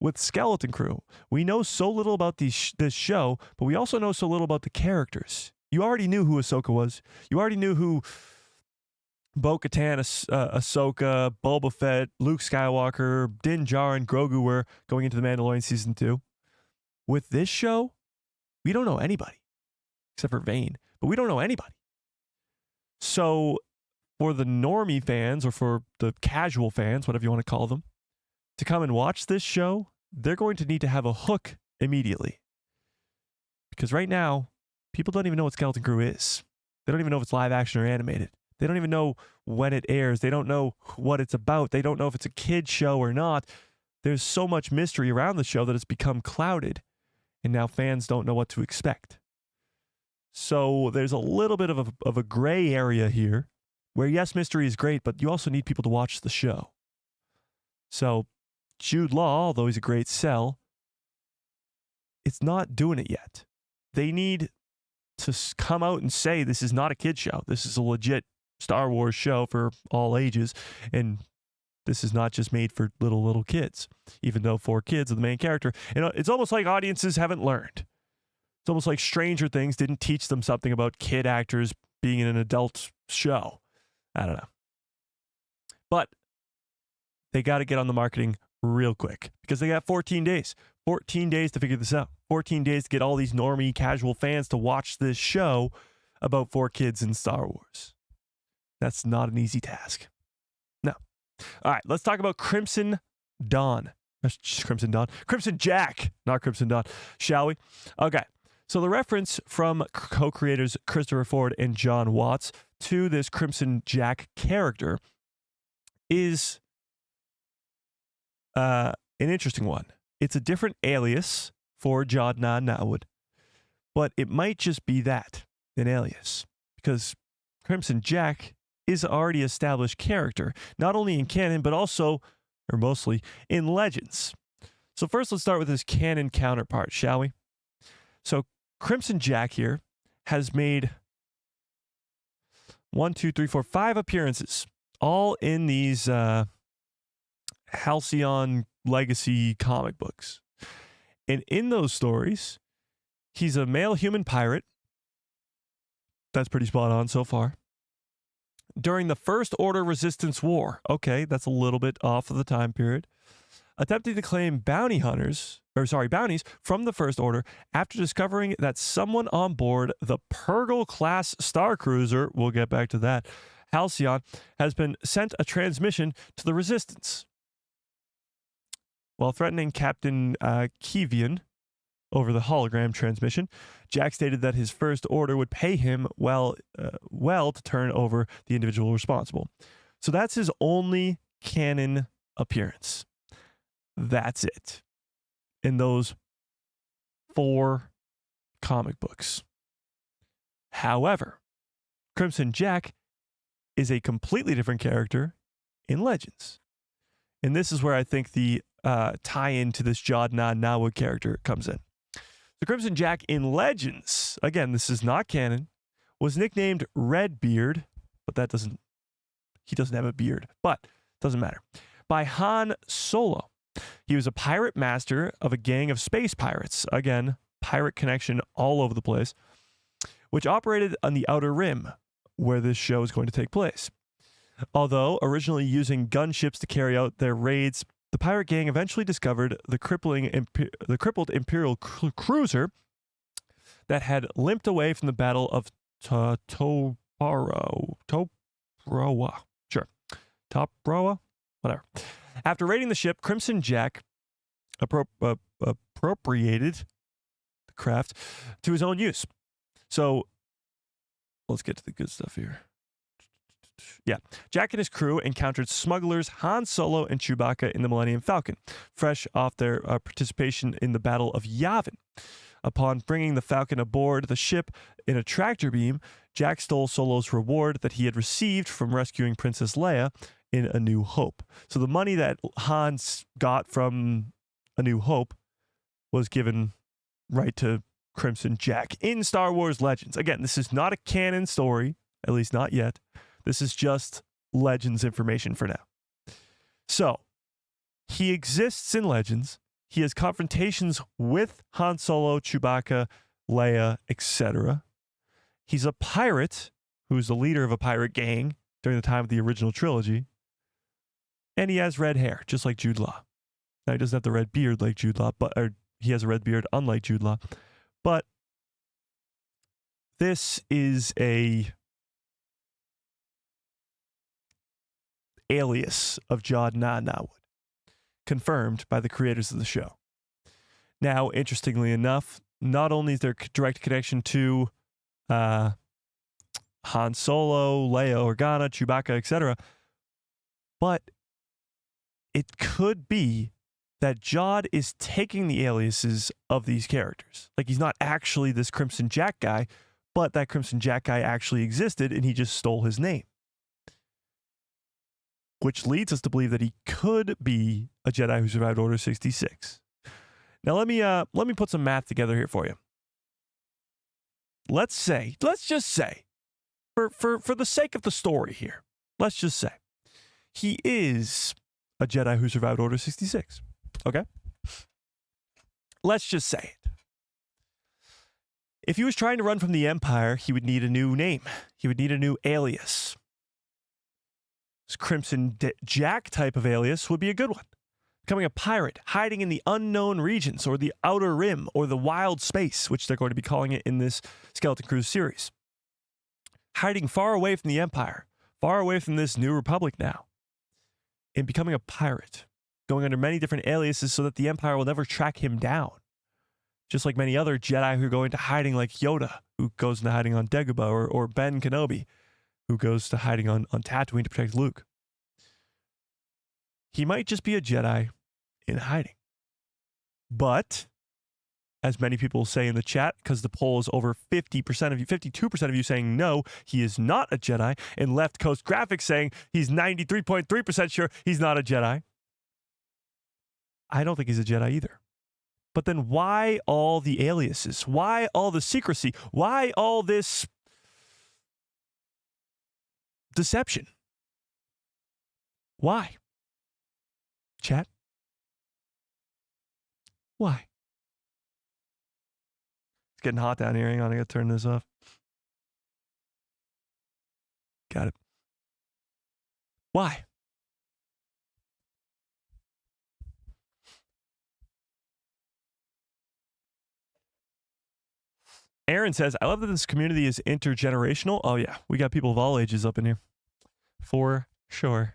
With Skeleton Crew, we know so little about this show, but we also know so little about the characters. You already knew who Ahsoka was. You already knew who Bo-Katan, Ahsoka, Boba Fett, Luke Skywalker, Din Djarin, Grogu were going into The Mandalorian Season 2. With this show, we don't know anybody, except for Vane, but we don't know anybody. So for the normie fans, or for the casual fans, whatever you want to call them, to come and watch this show, they're going to need to have a hook immediately. Because right now, people don't even know what Skeleton Crew is. They don't even know if it's live action or animated. They don't even know when it airs. They don't know what it's about. They don't know if it's a kid's show or not. There's so much mystery around the show that it's become clouded. And now fans don't know what to expect. So there's a little bit of a gray area here where, yes, mystery is great, but you also need people to watch the show. So Jude Law, although he's a great sell, it's not doing it yet. They need to come out and say this is not a kid show. This is a legit Star Wars show for all ages, and this is not just made for little kids, even though 4 kids are the main character. You know, it's almost like audiences haven't learned. It's almost like Stranger Things didn't teach them something about kid actors being in an adult show. I don't know. But they got to get on the marketing real quick because they got 14 days. 14 days to figure this out. 14 days to get all these normie casual fans to watch this show about 4 kids in Star Wars. That's not an easy task. No. All right, let's talk about Crimson Dawn. Crimson Jack, not Crimson Dawn, shall we? Okay. So the reference from co-creators Christopher Ford and John Watts to this Crimson Jack character is an interesting one. It's a different alias for Jod Na Nawood, but it might just be that, an alias, because Crimson Jack is already established character, not only in canon, but also, or mostly, in Legends. So first, let's start with his canon counterpart, shall we? So Crimson Jack here has made 5 appearances, all in these Halcyon Legacy comic books. And in those stories, he's a male human pirate. That's pretty spot on so far. During the First Order Resistance War, okay, that's a little bit off of the time period, attempting to claim bounties from the First Order after discovering that someone on board the Purgle-class star cruiser, we'll get back to that, Halcyon, has been sent a transmission to the Resistance. While threatening Captain Kevian over the hologram transmission, Jack stated that his First Order would pay him well to turn over the individual responsible. So that's his only canon appearance. That's it. In those 4 comic books. However, Crimson Jack is a completely different character in Legends. And this is where I think the tie-in to this Jod Na Nawood character comes in. The Crimson Jack in Legends, again, this is not canon, was nicknamed Redbeard, but he doesn't have a beard, but doesn't matter, by Han Solo. He was a pirate master of a gang of space pirates, again, pirate connection all over the place, which operated on the Outer Rim, where this show is going to take place. Although originally using gunships to carry out their raids, the pirate gang eventually discovered the crippled Imperial cruiser that had limped away from the Battle of Toproa. Whatever. After raiding the ship, Crimson Jack appropriated the craft to his own use. So let's get to the good stuff here. Yeah. Jack and his crew encountered smugglers Han Solo and Chewbacca in the Millennium Falcon, fresh off their participation in the Battle of Yavin. Upon bringing the Falcon aboard the ship in a tractor beam, Jack stole Solo's reward that he had received from rescuing Princess Leia in A New Hope. So the money that Han got from A New Hope was given right to Crimson Jack in Star Wars Legends. Again, this is not a canon story, at least not yet. This is just Legends information for now. So, he exists in Legends. He has confrontations with Han Solo, Chewbacca, Leia, etc. He's a pirate who's the leader of a pirate gang during the time of the original trilogy. And he has red hair, just like Jude Law. Now, he doesn't have the red beard like Jude Law, or he has a red beard unlike Jude Law. But this is a alias of Jod Na Nawood, confirmed by the creators of the show. Now, interestingly enough, not only is there direct connection to Han Solo, Leia Organa, Chewbacca, etc., but it could be that Jod is taking the aliases of these characters. Like, he's not actually this Crimson Jack guy, but that Crimson Jack guy actually existed and he just stole his name. Which leads us to believe that he could be a Jedi who survived Order 66. Now let me put some math together here for you. Let's just say, for the sake of the story here, let's just say he is a Jedi who survived Order 66. Okay? Let's just say it. If he was trying to run from the Empire, he would need a new name. He would need a new alias. This Crimson Jack type of alias would be a good one. Becoming a pirate, hiding in the unknown regions or the Outer Rim or the wild space, which they're going to be calling it in this Skeleton Crew series. Hiding far away from the Empire, far away from this New Republic now. And becoming a pirate, going under many different aliases so that the Empire will never track him down. Just like many other Jedi who go into hiding, like Yoda, who goes into hiding on Dagobah, or Ben Kenobi, who goes to hiding on Tatooine to protect Luke. He might just be a Jedi in hiding. But, as many people say in the chat, because the poll is over 50% of you, 52% of you saying no, he is not a Jedi, and Left Coast Graphics saying he's 93.3% sure he's not a Jedi. I don't think he's a Jedi either. But then why all the aliases? Why all the secrecy? Why all this deception? Why? Chat? Why? It's getting hot down here. Hang on, I gotta turn this off. Got it. Why? Aaron says, I love that this community is intergenerational. Oh, yeah. We got people of all ages up in here. For sure.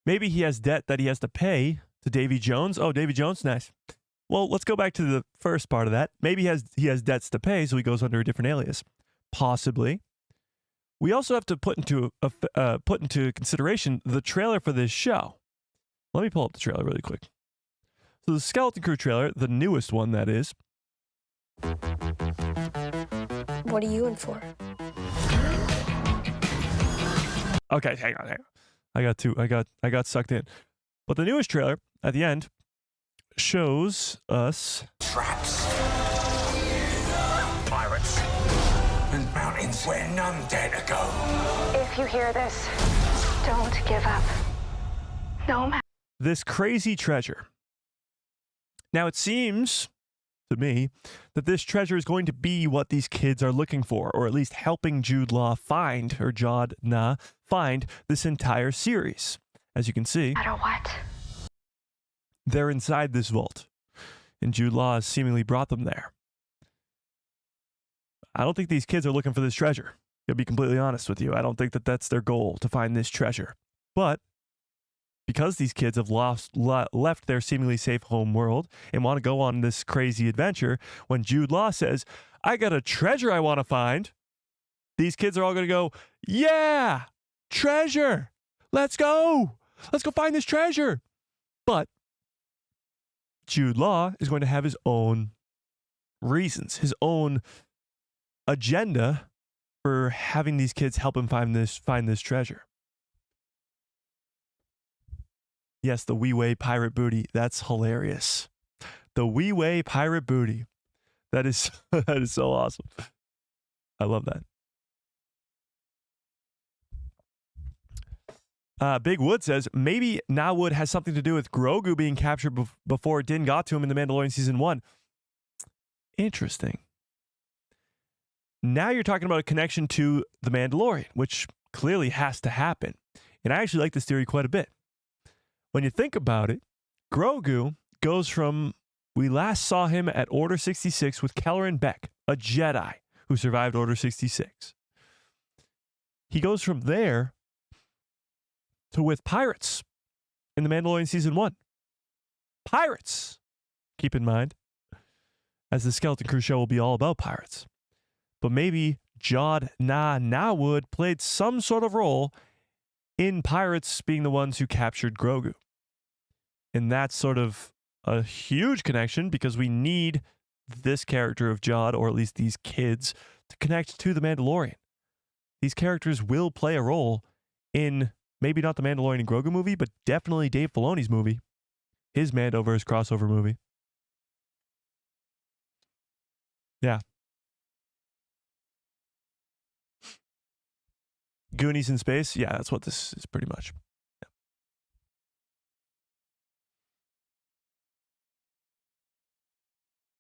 Maybe he has debt that he has to pay to Davy Jones. Oh, Davy Jones, nice. Well, let's go back to the first part of that. Maybe he has debts to pay, so he goes under a different alias. Possibly. We also have to put into consideration the trailer for this show. Let me pull up the trailer really quick. So the Skeleton Crew trailer, the newest one, that is. What are you in for? Okay, hang on. I got sucked in. But the newest trailer at the end shows us Traps. Pirates. And mountains where none dare to go. If you hear this, don't give up. No matter. this crazy treasure. Now, it seems to me that this treasure is going to be what these kids are looking for, or at least helping Jude Law find, or Jod Na, find this entire series. As you can see, No matter what. they're inside this vault, and Jude Law has seemingly brought them there. I don't think these kids are looking for this treasure. To be completely honest with you, I don't think that that's their goal, to find this treasure. But because these kids have left their seemingly safe home world and want to go on this crazy adventure, when Jude Law says, I got a treasure I want to find, these kids are all going to go, yeah, treasure. Let's go. Let's go find this treasure. But Jude Law is going to have his own reasons, his own agenda for having these kids help him find this treasure. Yes, the Wee-Way pirate booty. That's hilarious. The Wee-Way pirate booty. That is that is so awesome. I love that. Big Wood says, maybe Nawood has something to do with Grogu being captured before Din got to him in The Mandalorian Season 1. Interesting. Now you're talking about a connection to The Mandalorian, which clearly has to happen. And I actually like this theory quite a bit. When you think about it, Grogu goes from, we last saw him at Order 66 with Kelleran Beck, a Jedi who survived Order 66. He goes from there to with pirates in The Mandalorian Season 1. Pirates, keep in mind, as the Skeleton Crew show will be all about pirates. But maybe Jod Na Nawood played some sort of role in pirates being the ones who captured Grogu. And that's sort of a huge connection because we need this character of Jod, or at least these kids, to connect to The Mandalorian. These characters will play a role in maybe not the Mandalorian and Grogu movie, but definitely Dave Filoni's movie, his Mandoverse crossover movie. Yeah. Goonies in space? Yeah, that's what this is pretty much. Yeah.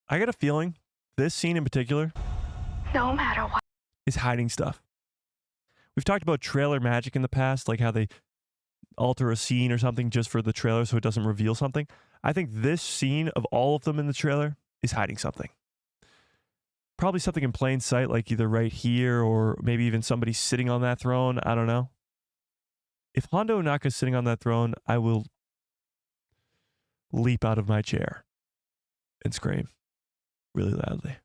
I got a feeling this scene in particular No matter what. is hiding stuff. We've talked about trailer magic in the past, like how they alter a scene or something just for the trailer so it doesn't reveal something. I think this scene of all of them in the trailer is hiding something. Probably something in plain sight, like either right here or maybe even somebody sitting on that throne. I don't know. If Hondo Ohnaka's sitting on that throne, I will leap out of my chair and scream really loudly.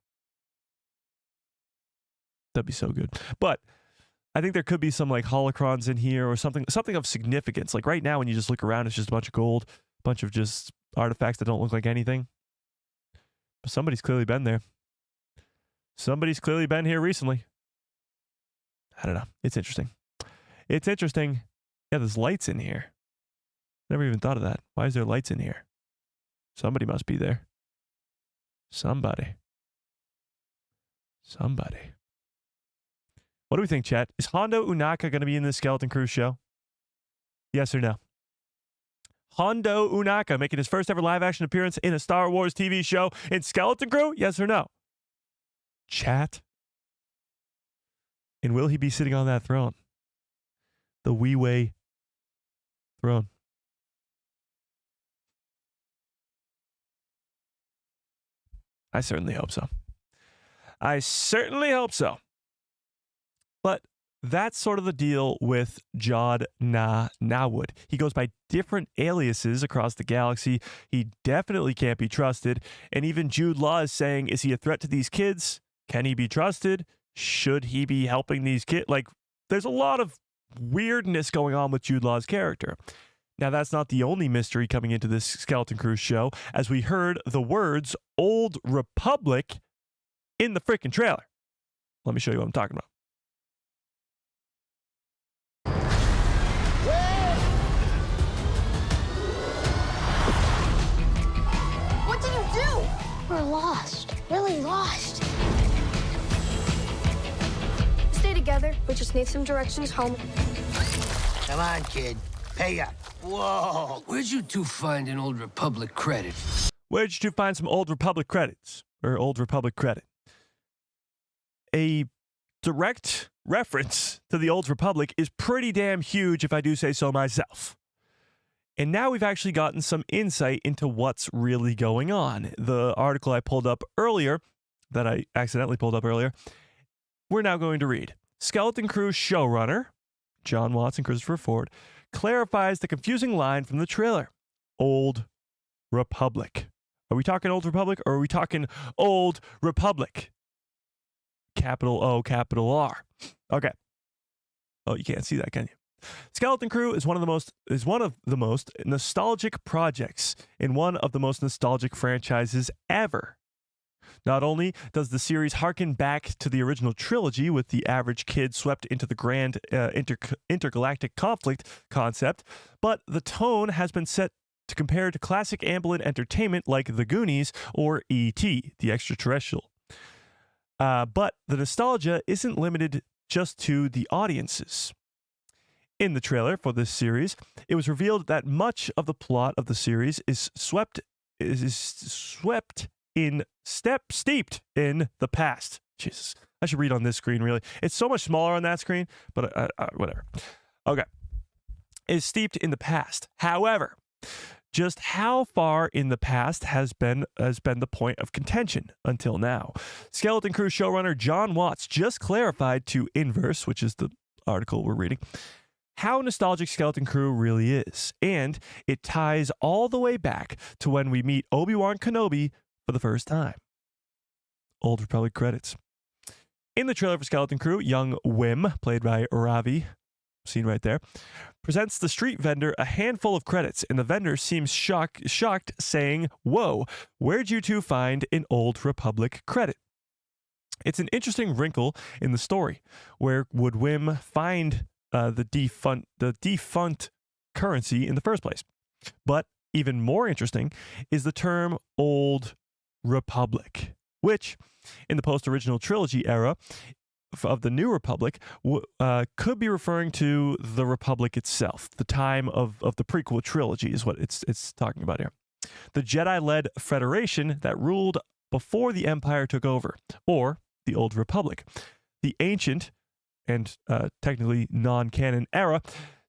That'd be so good. But I think there could be some like holocrons in here or something of significance. Like right now, when you just look around, it's just a bunch of gold, a bunch of just artifacts that don't look like anything. But somebody's clearly been there. Somebody's clearly been here recently. I don't know. It's interesting. It's interesting. Yeah, there's lights in here. Never even thought of that. Why is there lights in here? Somebody must be there. Somebody. What do we think, chat? Is Hondo Ohnaka going to be in this Skeleton Crew show? Yes or no? Hondo Ohnaka making his first ever live action appearance in a Star Wars TV show in Skeleton Crew? Yes or no? Chat. And will he be sitting on that throne? The Wee throne. I certainly hope so. But that's sort of the deal with Jod Na Nawood. He goes by different aliases across the galaxy. He definitely can't be trusted. And even Jude Law is saying, is he a threat to these kids? Can he be trusted? Should he be helping these kids? Like, there's a lot of weirdness going on with Jude Law's character. Now, that's not the only mystery coming into this Skeleton Crew show, as we heard the words Old Republic in the freaking trailer. Let me show you what I'm talking about. What did you do? We're lost. Really lost. Stay together. We just need some directions home. Come on, kid. Pay up. Whoa. Where'd you two find an Old Republic credit? Where'd you two find some Old Republic credits? Or Old Republic credit? A direct reference to the Old Republic is pretty damn huge, if I do say so myself. And now we've actually gotten some insight into what's really going on. The article I pulled up earlier, that I accidentally pulled up earlier, we're now going to read. Skeleton Crew showrunner, John Watts and Christopher Ford, clarifies the confusing line from the trailer. Old Republic. Are we talking Old Republic or are we talking Old Republic? Capital O, capital R. Okay. Oh, you can't see that, can you? Skeleton Crew is one of the most nostalgic projects in one of the most nostalgic franchises ever. Not only does the series harken back to the original trilogy with the average kid swept into the grand intergalactic conflict concept, but the tone has been set to compare to classic Amblin entertainment like The Goonies or E.T., the extraterrestrial. But the nostalgia isn't limited just to the audiences. In the trailer for this series, it was revealed that much of the plot of the series is steeped in the past. Jesus, I should read on this screen, really. It's so much smaller on that screen, but whatever. Okay. Is steeped in the past. However, just how far in the past has been the point of contention until now. Skeleton Crew showrunner John Watts just clarified to Inverse, which is the article we're reading, how nostalgic Skeleton Crew really is. And it ties all the way back to when we meet Obi-Wan Kenobi for the first time. Old Republic credits. In the trailer for Skeleton Crew, young Wim, played by Ravi, seen right there, presents the street vendor a handful of credits, and the vendor seems shocked, saying, "Whoa, where'd you two find an Old Republic credit?" It's an interesting wrinkle in the story. Where would Wim find the defunct currency in the first place? But even more interesting is the term Old Republic, which, in the post-original trilogy era of the New Republic, could be referring to the Republic itself. The time of the prequel trilogy is what it's talking about here. The Jedi-led Federation that ruled before the Empire took over, or the Old Republic. The ancient and technically non-canon era,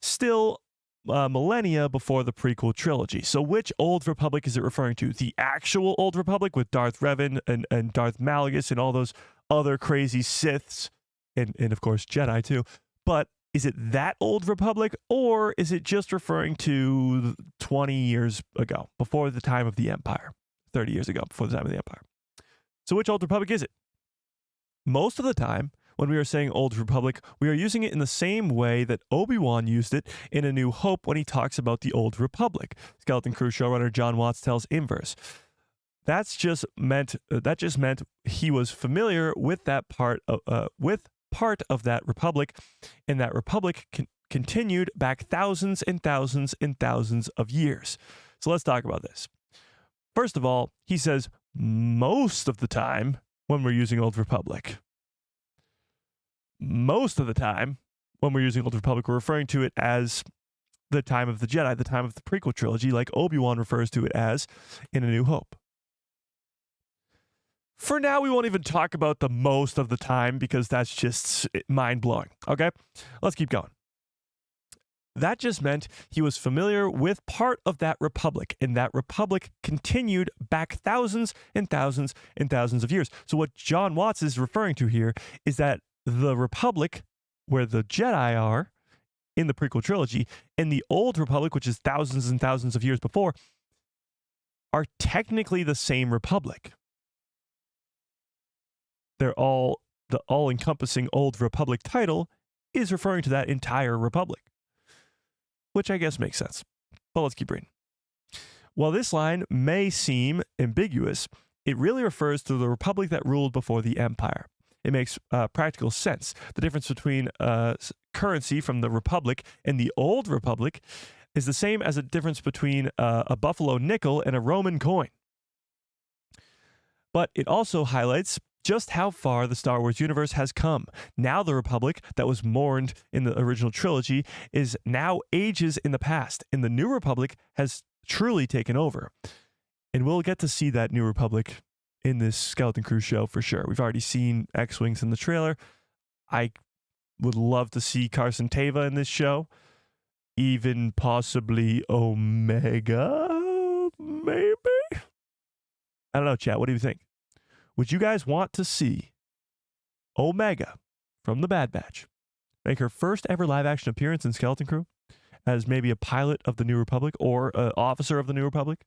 still millennia before the prequel trilogy. So which Old Republic is it referring to? The actual Old Republic with Darth Revan and Darth Malgus and all those other crazy Siths and of course Jedi too. But is it that Old Republic, or is it just referring to 20 years ago, before the time of the Empire? 30 years ago, before the time of the Empire. So which Old Republic is it? Most of the time, when we are saying Old Republic, we are using it in the same way that Obi-Wan used it in A New Hope when he talks about the Old Republic. Skeleton Crew showrunner John Watts tells Inverse, that just meant he was familiar with that part of that republic, and that republic continued back thousands and thousands and thousands of years. So let's talk about this. First of all, he says most of the time when we're using Old Republic. Most of the time when we're using Old Republic, we're referring to it as the time of the Jedi, the time of the prequel trilogy, like Obi-Wan refers to it as in A New Hope. For now, we won't even talk about the most of the time because that's just mind-blowing, okay? Let's keep going. That just meant he was familiar with part of that republic, and that republic continued back thousands and thousands and thousands of years. So what John Watts is referring to here is that the republic where the Jedi are in the prequel trilogy and the Old Republic, which is thousands and thousands of years before, are technically the same republic. They're all, the all-encompassing Old Republic title is referring to that entire republic, which I guess makes sense. But let's keep reading. While this line may seem ambiguous, it really refers to the republic that ruled before the Empire. It makes practical sense. The difference between currency from the Republic and the Old Republic is the same as a difference between a buffalo nickel and a Roman coin. But it also highlights just how far the Star Wars universe has come. Now the Republic that was mourned in the original trilogy is now ages in the past, and the New Republic has truly taken over. And we'll get to see that New Republic in this Skeleton Crew show for sure. We've already seen X-Wings in the trailer. I would love to see Carson Teva in this show. Even possibly Omega, maybe? I don't know, chat. What do you think? Would you guys want to see Omega from the Bad Batch make her first ever live-action appearance in Skeleton Crew as maybe a pilot of the New Republic or an officer of the New Republic?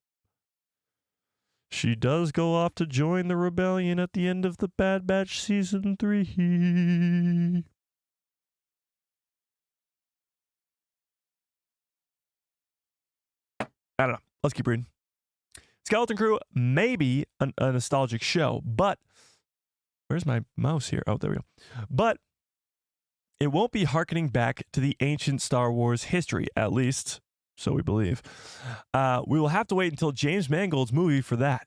She does go off to join the rebellion at the end of the Bad Batch Season 3. I don't know. Let's keep reading. Skeleton Crew may be a nostalgic show, but where's my mouse here? Oh, there we go. But it won't be hearkening back to the ancient Star Wars history, at least so we believe. We will have to wait until James Mangold's movie for that.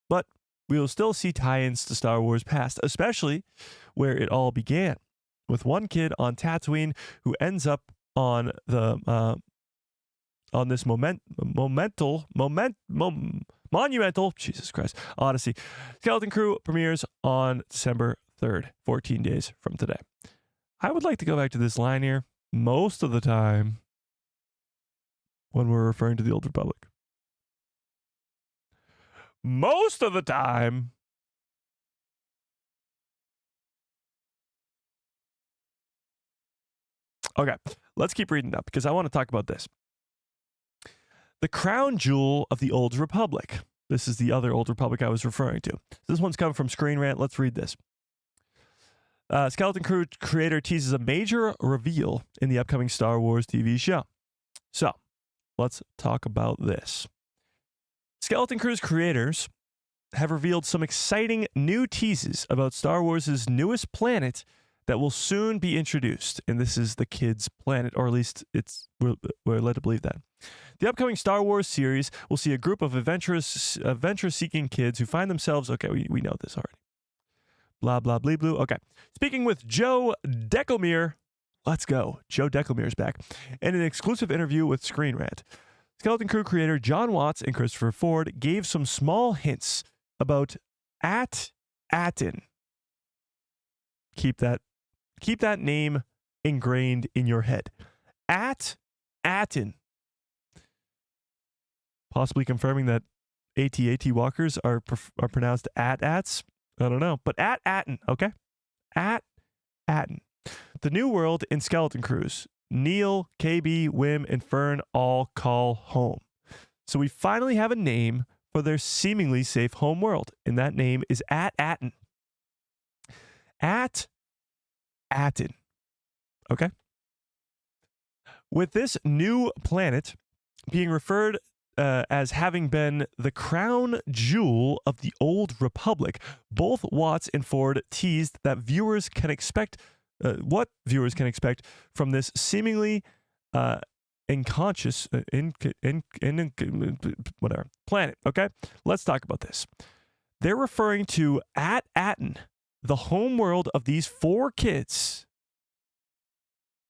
But we will still see tie-ins to Star Wars past, especially where it all began, with one kid on Tatooine who ends up on the on this monumental Jesus Christ Odyssey. Skeleton Crew premieres on December 3rd, 14 days from today. I would like to go back to this line here most of the time when we're referring to the Old Republic. Most of the time. Okay, let's keep reading up because I want to talk about this. The crown jewel of the Old Republic. This is the other Old Republic I was referring to. This one's coming from Screen Rant. Let's read this. Skeleton Crew creator teases a major reveal in the upcoming Star Wars TV show. So, let's talk about this. Skeleton Crew's creators have revealed some exciting new teases about Star Wars' newest planet that will soon be introduced. And this is the kids' planet, or at least we're led to believe that. The upcoming Star Wars series will see a group of adventure-seeking kids who find themselves... Okay, we know this already. Blah, blah, blee, blue. Okay. Speaking with Joe Deckelmere. Let's go. Joe Deckelmere's back. In an exclusive interview with Screen Rant, Skeleton Crew creator John Watts and Christopher Ford gave some small hints about Atton. Keep that name ingrained in your head. Atton. Possibly confirming that AT-AT walkers are pronounced ats. I don't know. But Atton, okay? Atton. The new world in Skeleton Crews. Neil, KB, Wim, and Fern all call home. So we finally have a name for their seemingly safe home world, and that name is Atton. Atton. Okay? With this new planet being referred as having been the crown jewel of the old republic. Both Watts and Ford teased that viewers can expect what viewers can expect from this seemingly unconscious whatever planet. Okay, let's talk about this. They're referring to Atton, the home world of these 4 kids,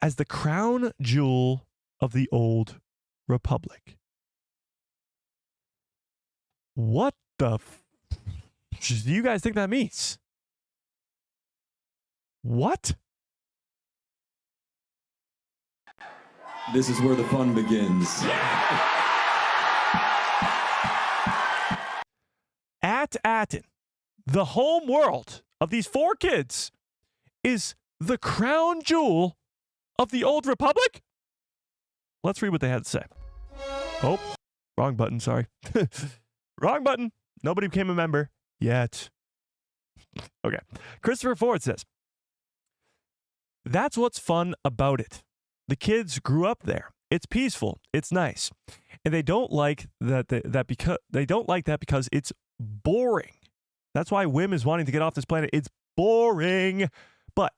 as the crown jewel of the old republic. What the do you guys think that means? What? This is where the fun begins. Atton, the home world of these 4 kids, is the crown jewel of the old republic? Let's read what they had to say. Oh, wrong button, sorry. Wrong button. Nobody became a member yet. Okay. Christopher Ford says, that's what's fun about it. The kids grew up there. It's peaceful. It's nice. And they don't like that because it's boring. That's why Wim is wanting to get off this planet. It's boring. But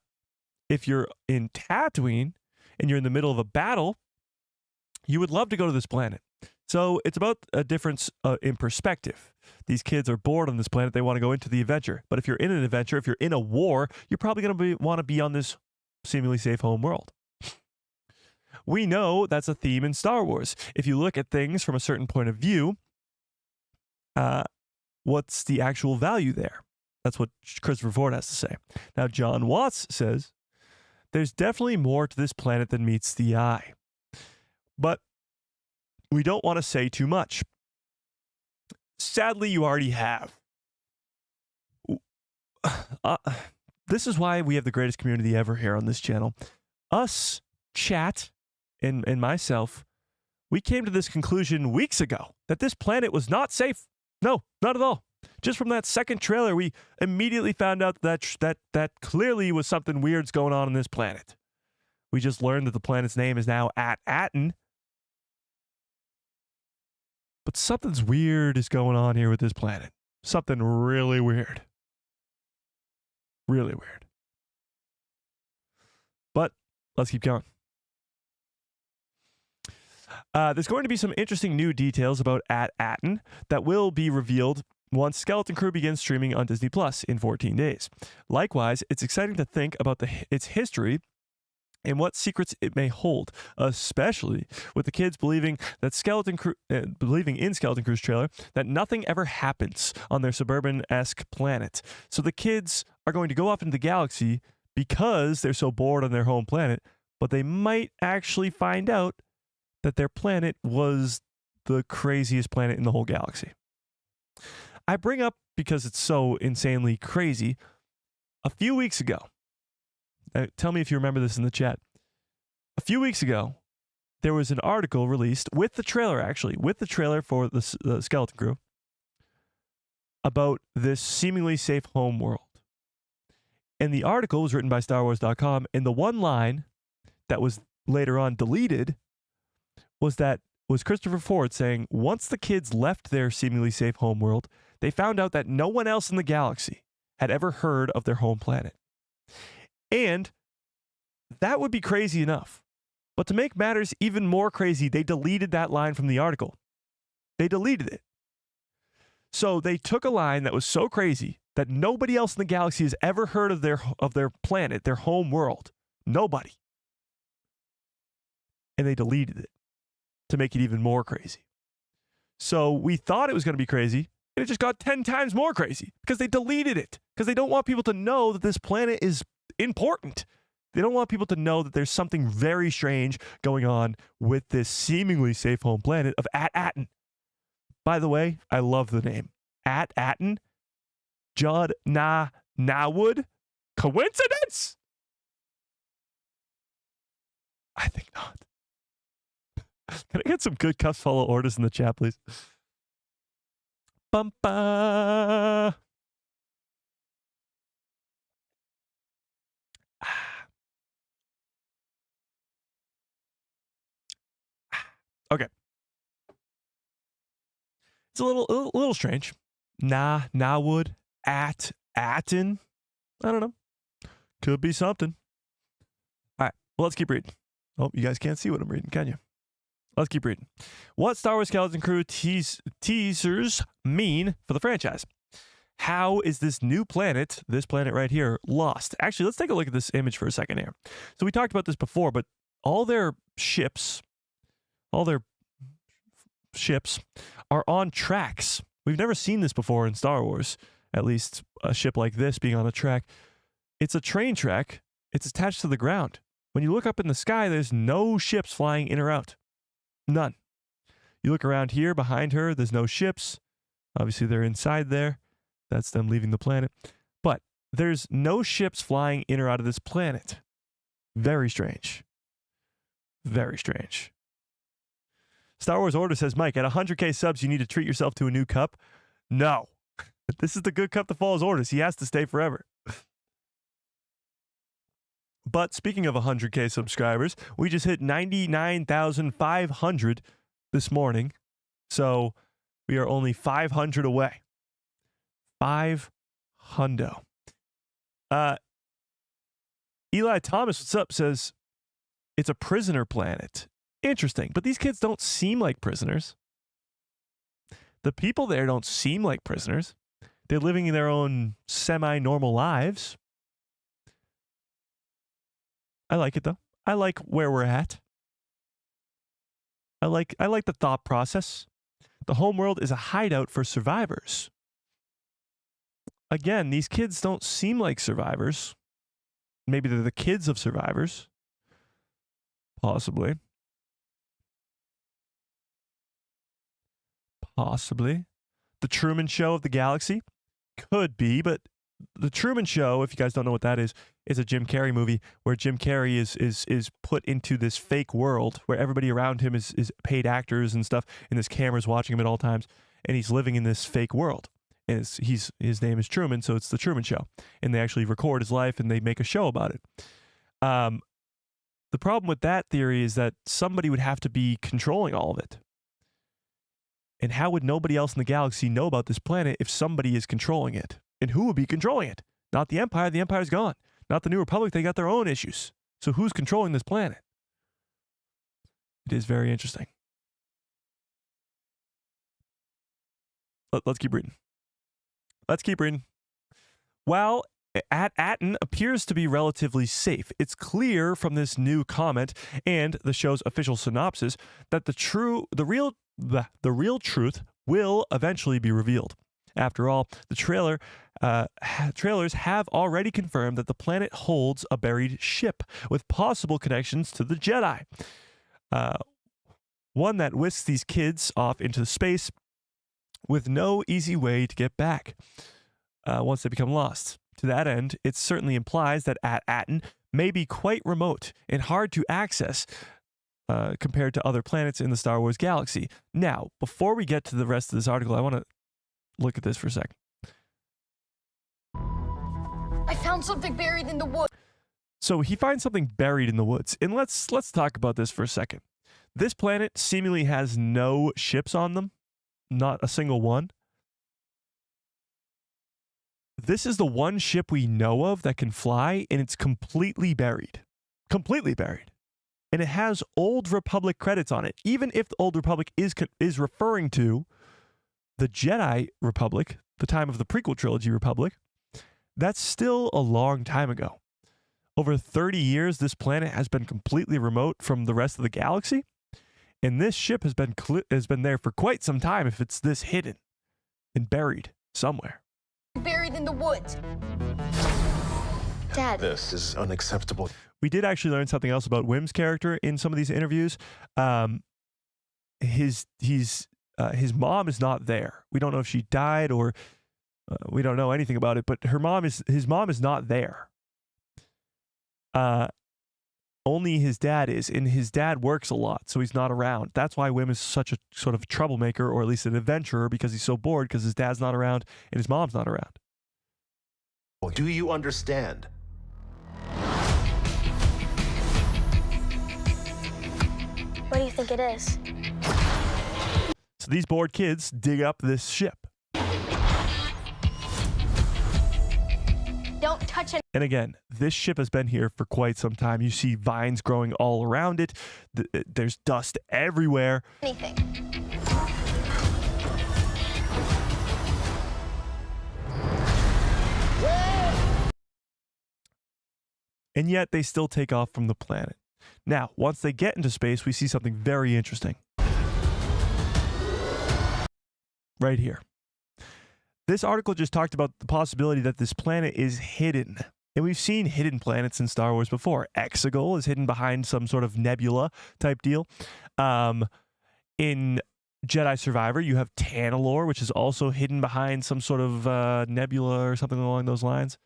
if you're in Tatooine and you're in the middle of a battle, you would love to go to this planet. So it's about a difference in perspective. These kids are bored on this planet. They want to go into the adventure. But if you're in an adventure, if you're in a war, you're probably going to want to be on this seemingly safe home world. We know that's a theme in Star Wars. If you look at things from a certain point of view, what's the actual value there? That's what Christopher Ford has to say. Now, John Watts says, there's definitely more to this planet than meets the eye. But we don't want to say too much. Sadly, you already have. This is why we have the greatest community ever here on this channel. Us, chat, and myself, we came to this conclusion weeks ago that this planet was not safe. No, not at all. Just from that second trailer, we immediately found out that clearly was something weird's going on this planet. We just learned that the planet's name is now Atton. But something's weird is going on here with this planet. Something really weird. Really weird. But let's keep going. There's going to be some interesting new details about Atton that will be revealed once Skeleton Crew begins streaming on Disney Plus in 14 days. Likewise, it's exciting to think about its history and what secrets it may hold, especially with the kids believing in Skeleton Crew's trailer that nothing ever happens on their suburban-esque planet. So the kids are going to go off into the galaxy because they're so bored on their home planet, but they might actually find out that their planet was the craziest planet in the whole galaxy. I bring up because it's so insanely crazy. A few weeks ago, tell me if you remember this in the chat. A few weeks ago, there was an article released with the trailer, for the Skeleton Crew about this seemingly safe home world. And the article was written by StarWars.com, and the one line that was later on deleted was Christopher Ford saying, once the kids left their seemingly safe home world, they found out that no one else in the galaxy had ever heard of their home planet. And that would be crazy enough. But to make matters even more crazy, they deleted that line from the article. They deleted it. So they took a line that was so crazy that nobody else in the galaxy has ever heard of their planet, their home world. Nobody. And they deleted it to make it even more crazy. So we thought it was going to be crazy, and it just got 10 times more crazy because they deleted it because they don't want people to know that this planet is important. They don't want people to know that there's something very strange going on with this seemingly safe home planet of Atton. By the way, I love the name. Atton. Jod Na Nawood. Coincidence? I think not. Can I get some good cuffs follow orders in the chat, please? Bumpa. Okay. It's a little strange. Na Nawood, Atton. I don't know. Could be something. All right, well, let's keep reading. Oh, you guys can't see what I'm reading, can you? Let's keep reading. What Star Wars Skeleton Crew teasers mean for the franchise? How is this new planet, this planet right here, lost? Actually, let's take a look at this image for a second here. So we talked about this before, but all their ships are on tracks. We've never seen this before in Star Wars, at least a ship like this being on a track. It's a train track. It's attached to the ground. When you look up in the sky, there's no ships flying in or out. None. You look around here behind her, there's no ships. Obviously, they're inside there. That's them leaving the planet. But there's no ships flying in or out of this planet. Very strange. Very strange. Star Wars Order says, Mike, at 100K subs, you need to treat yourself to a new cup. No. This is the good cup that follows orders. He has to stay forever. But speaking of 100K subscribers, we just hit 99,500 this morning. So we are only 500 away. 500. Eli Thomas, what's up, says, it's a prisoner planet. Interesting, but these kids don't seem like prisoners. The people there don't seem like prisoners. They're living in their own semi-normal lives. I like it, though. I like where we're at. I like the thought process. The homeworld is a hideout for survivors. Again, these kids don't seem like survivors. Maybe they're the kids of survivors. Possibly. Possibly. The Truman Show of the galaxy? Could be, but The Truman Show, if you guys don't know what that is a Jim Carrey movie where Jim Carrey is put into this fake world where everybody around him is paid actors and stuff, and this camera's watching him at all times, and he's living in this fake world. And his name is Truman, so it's The Truman Show. And they actually record his life, and they make a show about it. The problem with that theory is that somebody would have to be controlling all of it. And how would nobody else in the galaxy know about this planet if somebody is controlling it? And who would be controlling it? Not the Empire. The Empire's gone. Not the New Republic. They got their own issues. So who's controlling this planet? It is very interesting. Let's keep reading. Let's keep reading. While Atton appears to be relatively safe, it's clear from this new comment and the show's official synopsis that the real truth will eventually be revealed. After all, the trailers have already confirmed that the planet holds a buried ship with possible connections to the Jedi. One that whisks these kids off into space with no easy way to get back once they become lost. To that end, it certainly implies that Atton may be quite remote and hard to access compared to other planets in the Star Wars galaxy. Now, before we get to the rest of this article, I want to look at this for a second. I found something buried in the woods. So he finds something buried in the woods. And let's talk about this for a second. This planet seemingly has no ships on them. Not a single one. This is the one ship we know of that can fly, and it's completely buried. Completely buried. And it has Old Republic credits on it. Even if the Old Republic is referring to the Jedi Republic, the time of the prequel trilogy Republic, that's still a long time ago. Over 30 years, this planet has been completely remote from the rest of the galaxy, and this ship has been there for quite some time if it's this hidden and buried somewhere. Buried in the woods. Dad. This is unacceptable. We did actually learn something else about Wim's character in some of these interviews. His mom is not there. We don't know if she died or we don't know anything about it, but his mom is not there. Only his dad is, and his dad works a lot, so he's not around. That's why Wim is such a sort of troublemaker, or at least an adventurer, because he's so bored because his dad's not around and his mom's not around. Do you understand? What do you think it is? So So these bored kids dig up this ship. Don't touch And again, this ship has been here for quite some time. You see vines growing all around it. There's dust everywhere. anything. And yet they still take off from the planet. Now, once they get into space, we see something very interesting. Right here. This article just talked about the possibility that this planet is hidden. And we've seen hidden planets in Star Wars before. Exegol is hidden behind some sort of nebula type deal. In Jedi Survivor, you have Tanalorr, which is also hidden behind some sort of nebula or something along those lines.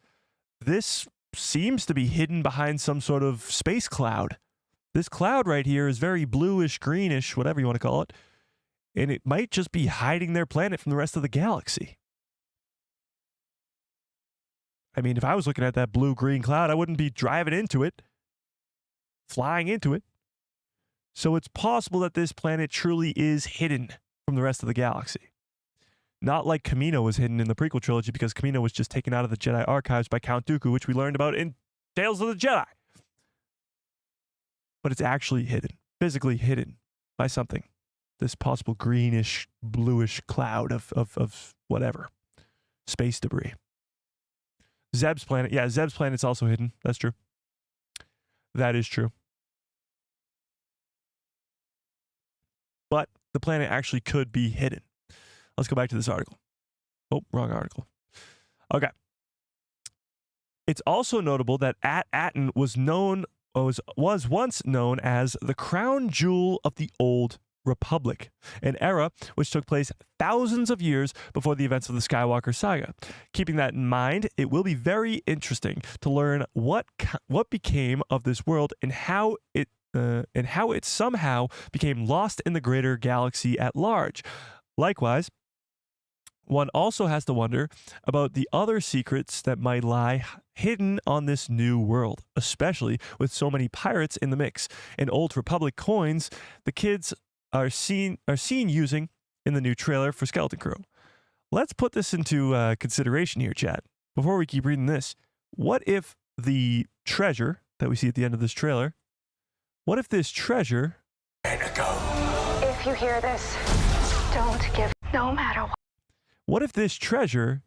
This seems to be hidden behind some sort of space cloud. This cloud right here is very bluish, greenish, whatever you want to call it. And it might just be hiding their planet from the rest of the galaxy. I mean, if I was looking at that blue-green cloud, I wouldn't be driving into it, flying into it. So it's possible that this planet truly is hidden from the rest of the galaxy. Not like Kamino was hidden in the prequel trilogy, because Kamino was just taken out of the Jedi archives by Count Dooku, which we learned about in Tales of the Jedi. But it's actually hidden, physically hidden by something. This possible greenish, bluish cloud of whatever. Space debris. Zeb's planet. Yeah, Zeb's planet's also hidden. That's true. That is true. But the planet actually could be hidden. Let's go back to this article. Oh, wrong article. Okay. It's also notable that Atton was once known as the crown jewel of the Old Republic, an era which took place thousands of years before the events of the Skywalker saga. Keeping that in mind, it will be very interesting to learn what became of this world and how it somehow became lost in the greater galaxy at large. Likewise, one also has to wonder about the other secrets that might lie hidden on this new world, especially with so many pirates in the mix and Old Republic coins the kids are seen using in the new trailer for Skeleton Crew. Let's put this into consideration here, chat. Before we keep reading this, what if the treasure that we see at the end of this trailer, what if this treasure... If you hear this, don't give, no matter what. What if this treasure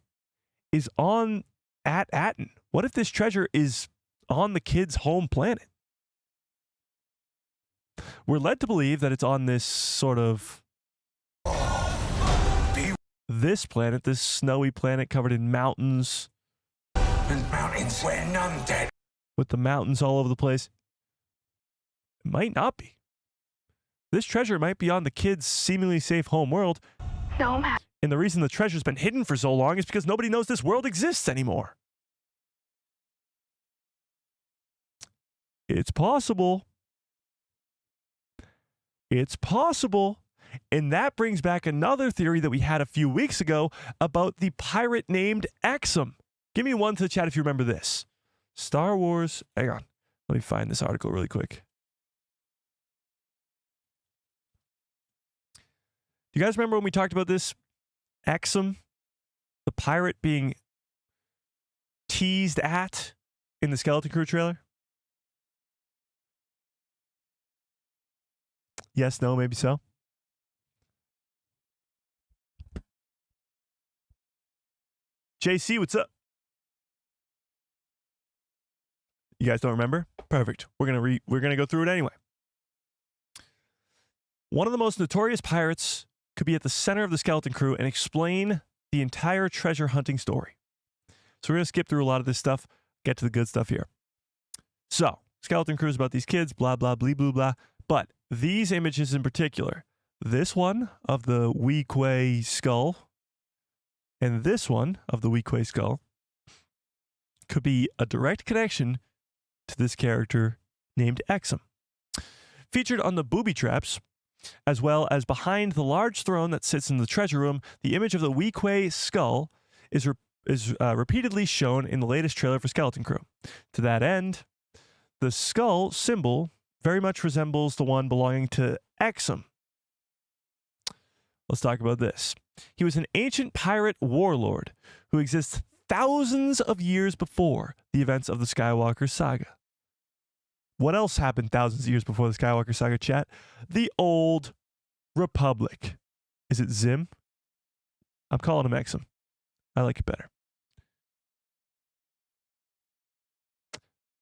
is on Atton? What if this treasure is on the kids' home planet? We're led to believe that it's on this sort of... this planet, this snowy planet covered in mountains. And mountains where none dead. With the mountains all over the place. It might not be. This treasure might be on the kids' seemingly safe home world. No matter. And the reason the treasure's been hidden for so long is because nobody knows this world exists anymore. It's possible. It's possible. And that brings back another theory that we had a few weeks ago about the pirate named Exum. Give me one to the chat if you remember this. Star Wars. Hang on. Let me find this article really quick. Do you guys remember when we talked about this? Exum, the pirate being teased at in the Skeleton Crew trailer? Yes, no, maybe so. JC, what's up? You guys don't remember? Perfect. We're gonna go through it anyway. One of the most notorious pirates could be at the center of the Skeleton Crew and explain the entire treasure hunting story. So we're going to skip through a lot of this stuff, get to the good stuff here. So, Skeleton Crew is about these kids, blah, blah, blah, blah, blah. But these images in particular, this one of the Weequay skull and this one of the Weequay skull could be a direct connection to this character named Exum. Featured on the booby traps, as well as behind the large throne that sits in the treasure room, the image of the Weequay skull is repeatedly shown in the latest trailer for Skeleton Crew. To that end, the skull symbol very much resembles the one belonging to Exum. Let's talk about this. He was an ancient pirate warlord who exists thousands of years before the events of the Skywalker saga. What else happened thousands of years before the Skywalker saga, chat? The Old Republic. Is it Zim? I'm calling him Exum. I like it better.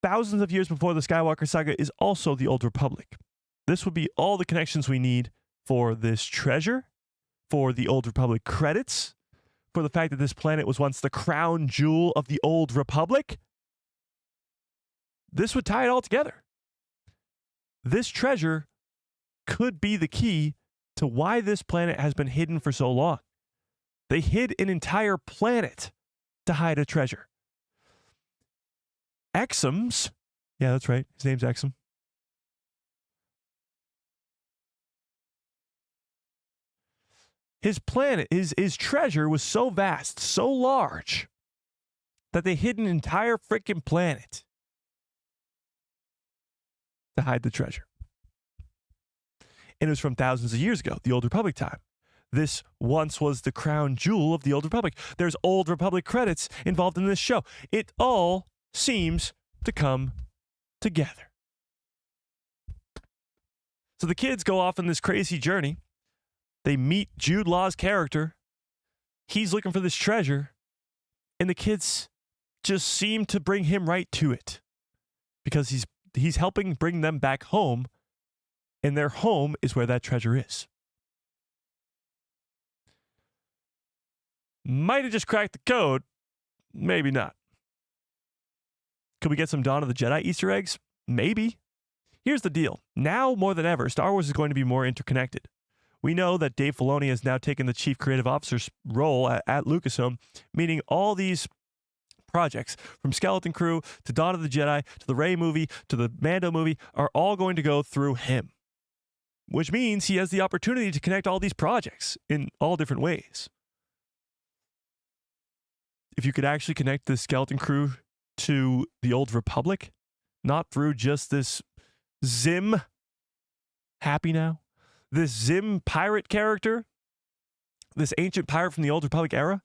Thousands of years before the Skywalker saga is also the Old Republic. This would be all the connections we need for this treasure, for the Old Republic credits, for the fact that this planet was once the crown jewel of the Old Republic. This would tie it all together. This treasure could be the key to why this planet has been hidden for so long. They hid an entire planet to hide a treasure. Exums, yeah, that's right. His name's Exum. His planet, his treasure was so vast, so large, that they hid an entire freaking planet to hide the treasure. And it was from thousands of years ago, the Old Republic time. This once was the crown jewel of the Old Republic. There's Old Republic credits involved in this show. It all seems to come together. So the kids go off on this crazy journey. They meet Jude Law's character. He's looking for this treasure. And the kids just seem to bring him right to it. Because he's helping bring them back home. And their home is where that treasure is. Might have just cracked the code. Maybe not. Could we get some Dawn of the Jedi Easter eggs? Maybe. Here's the deal. Now more than ever, Star Wars is going to be more interconnected. We know that Dave Filoni has now taken the chief creative officer's role at Lucasfilm, meaning all these projects, from Skeleton Crew to Dawn of the Jedi to the Rey movie to the Mando movie, are all going to go through him. Which means he has the opportunity to connect all these projects in all different ways. If you could actually connect the Skeleton Crew to the Old Republic, not through just this Zim, happy now, this Zim pirate character, this ancient pirate from the Old Republic era,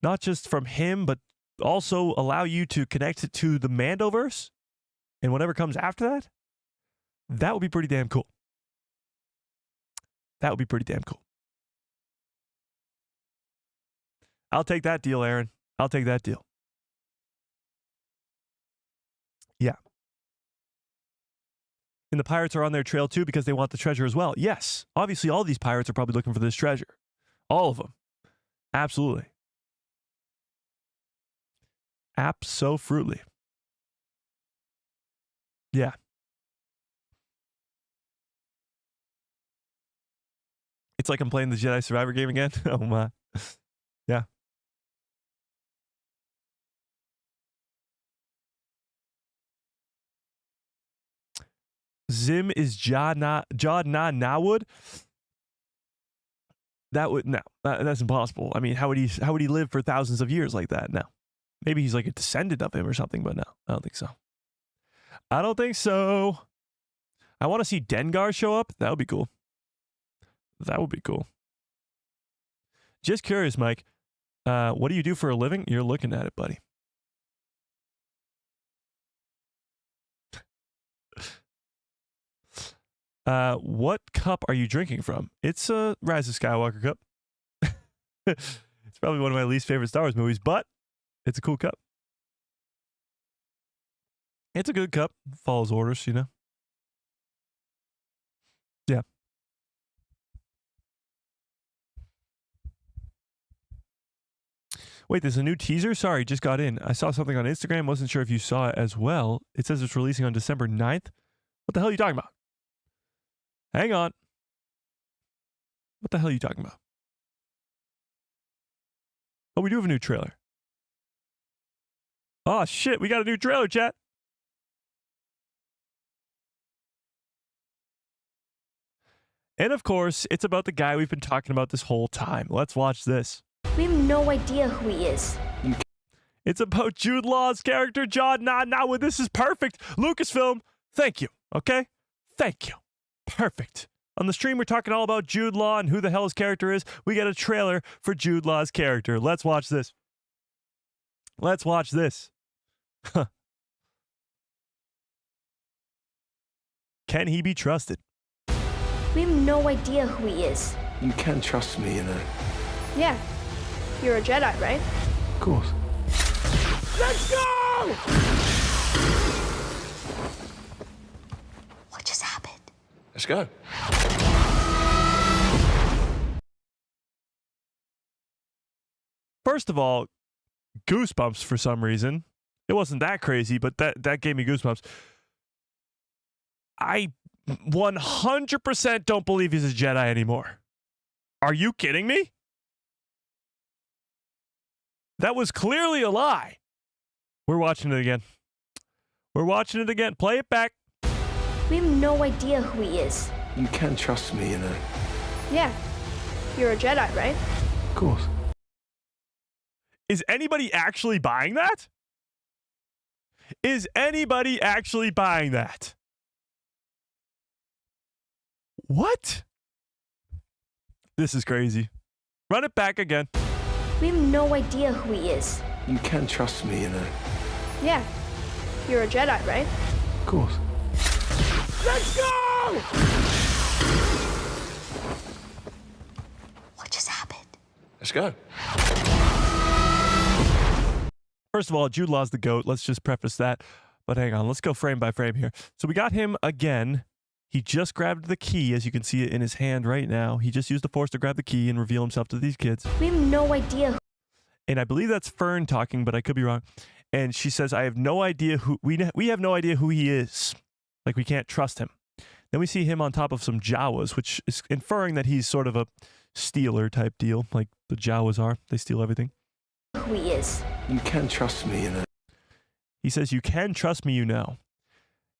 not just from him, but also allow you to connect it to the Mandoverse and whatever comes after that, that would be pretty damn cool. That would be pretty damn cool. I'll take that deal, Aaron. I'll take that deal. Yeah. And the pirates are on their trail too because they want the treasure as well. Yes. Obviously, all these pirates are probably looking for this treasure. All of them. Absolutely. Abso-fruitly. Yeah. It's like I'm playing the Jedi Survivor game again. Oh my. Yeah. Zim is Jod Na Nawood. That would no. That's impossible. I mean, how would he live for thousands of years like that? No. Maybe he's like a descendant of him or something, but no, I don't think so. I don't think so. I want to see Dengar show up. That would be cool. That would be cool. Just curious, Mike. What do you do for a living? You're looking at it, buddy. What cup are you drinking from? It's a Rise of Skywalker cup. It's probably one of my least favorite Star Wars movies, but it's a cool cup. It's a good cup. Follows orders, you know? Yeah. Wait, there's a new teaser? Sorry, just got in. I saw something on Instagram. Wasn't sure if you saw it as well. It says it's releasing on December 9th. What the hell are you talking about? Hang on. What the hell are you talking about? Oh, we do have a new trailer. Oh, shit. We got a new trailer, chat. And of course, it's about the guy we've been talking about this whole time. Let's watch this. We have no idea who he is. It's about Jude Law's character, Jod Na Nawood. This is perfect. Lucasfilm, thank you. Okay? Thank you. Perfect. On the stream, we're talking all about Jude Law and who the hell his character is. We got a trailer for Jude Law's character. Let's watch this. Let's watch this. Can he be trusted? We have no idea who he is. You can trust me, you know. Yeah. You're a Jedi, right? Of course. Let's go! What just happened? Let's go. First of all, goosebumps for some reason. It wasn't that crazy, but that gave me goosebumps. I 100% don't believe he's a Jedi anymore. Are you kidding me? That was clearly a lie. We're watching it again. We're watching it again. Play it back. We have no idea who he is. You can trust me, you know. Yeah. You're a Jedi, right? Of course. Is anybody actually buying that? Is anybody actually buying that? What? This is crazy. Run it back again. We have no idea who he is. You can trust me, you know. Yeah. You're a Jedi, right? Of course. Let's go! What just happened? Let's go. First of all, Jude Law's the GOAT. Let's just preface that. But hang on, let's go frame by frame here. So we got him again. He just grabbed the key, as you can see it in his hand right now. He just used the Force to grab the key and reveal himself to these kids. We have no idea. And I believe that's Fern talking, but I could be wrong. And she says, I have no idea who, we have no idea who he is. Like, we can't trust him. Then we see him on top of some Jawas, which is inferring that he's sort of a stealer type deal, like the Jawas are. They steal everything. Who he is. You can trust me, you know. He says, you can trust me, you know.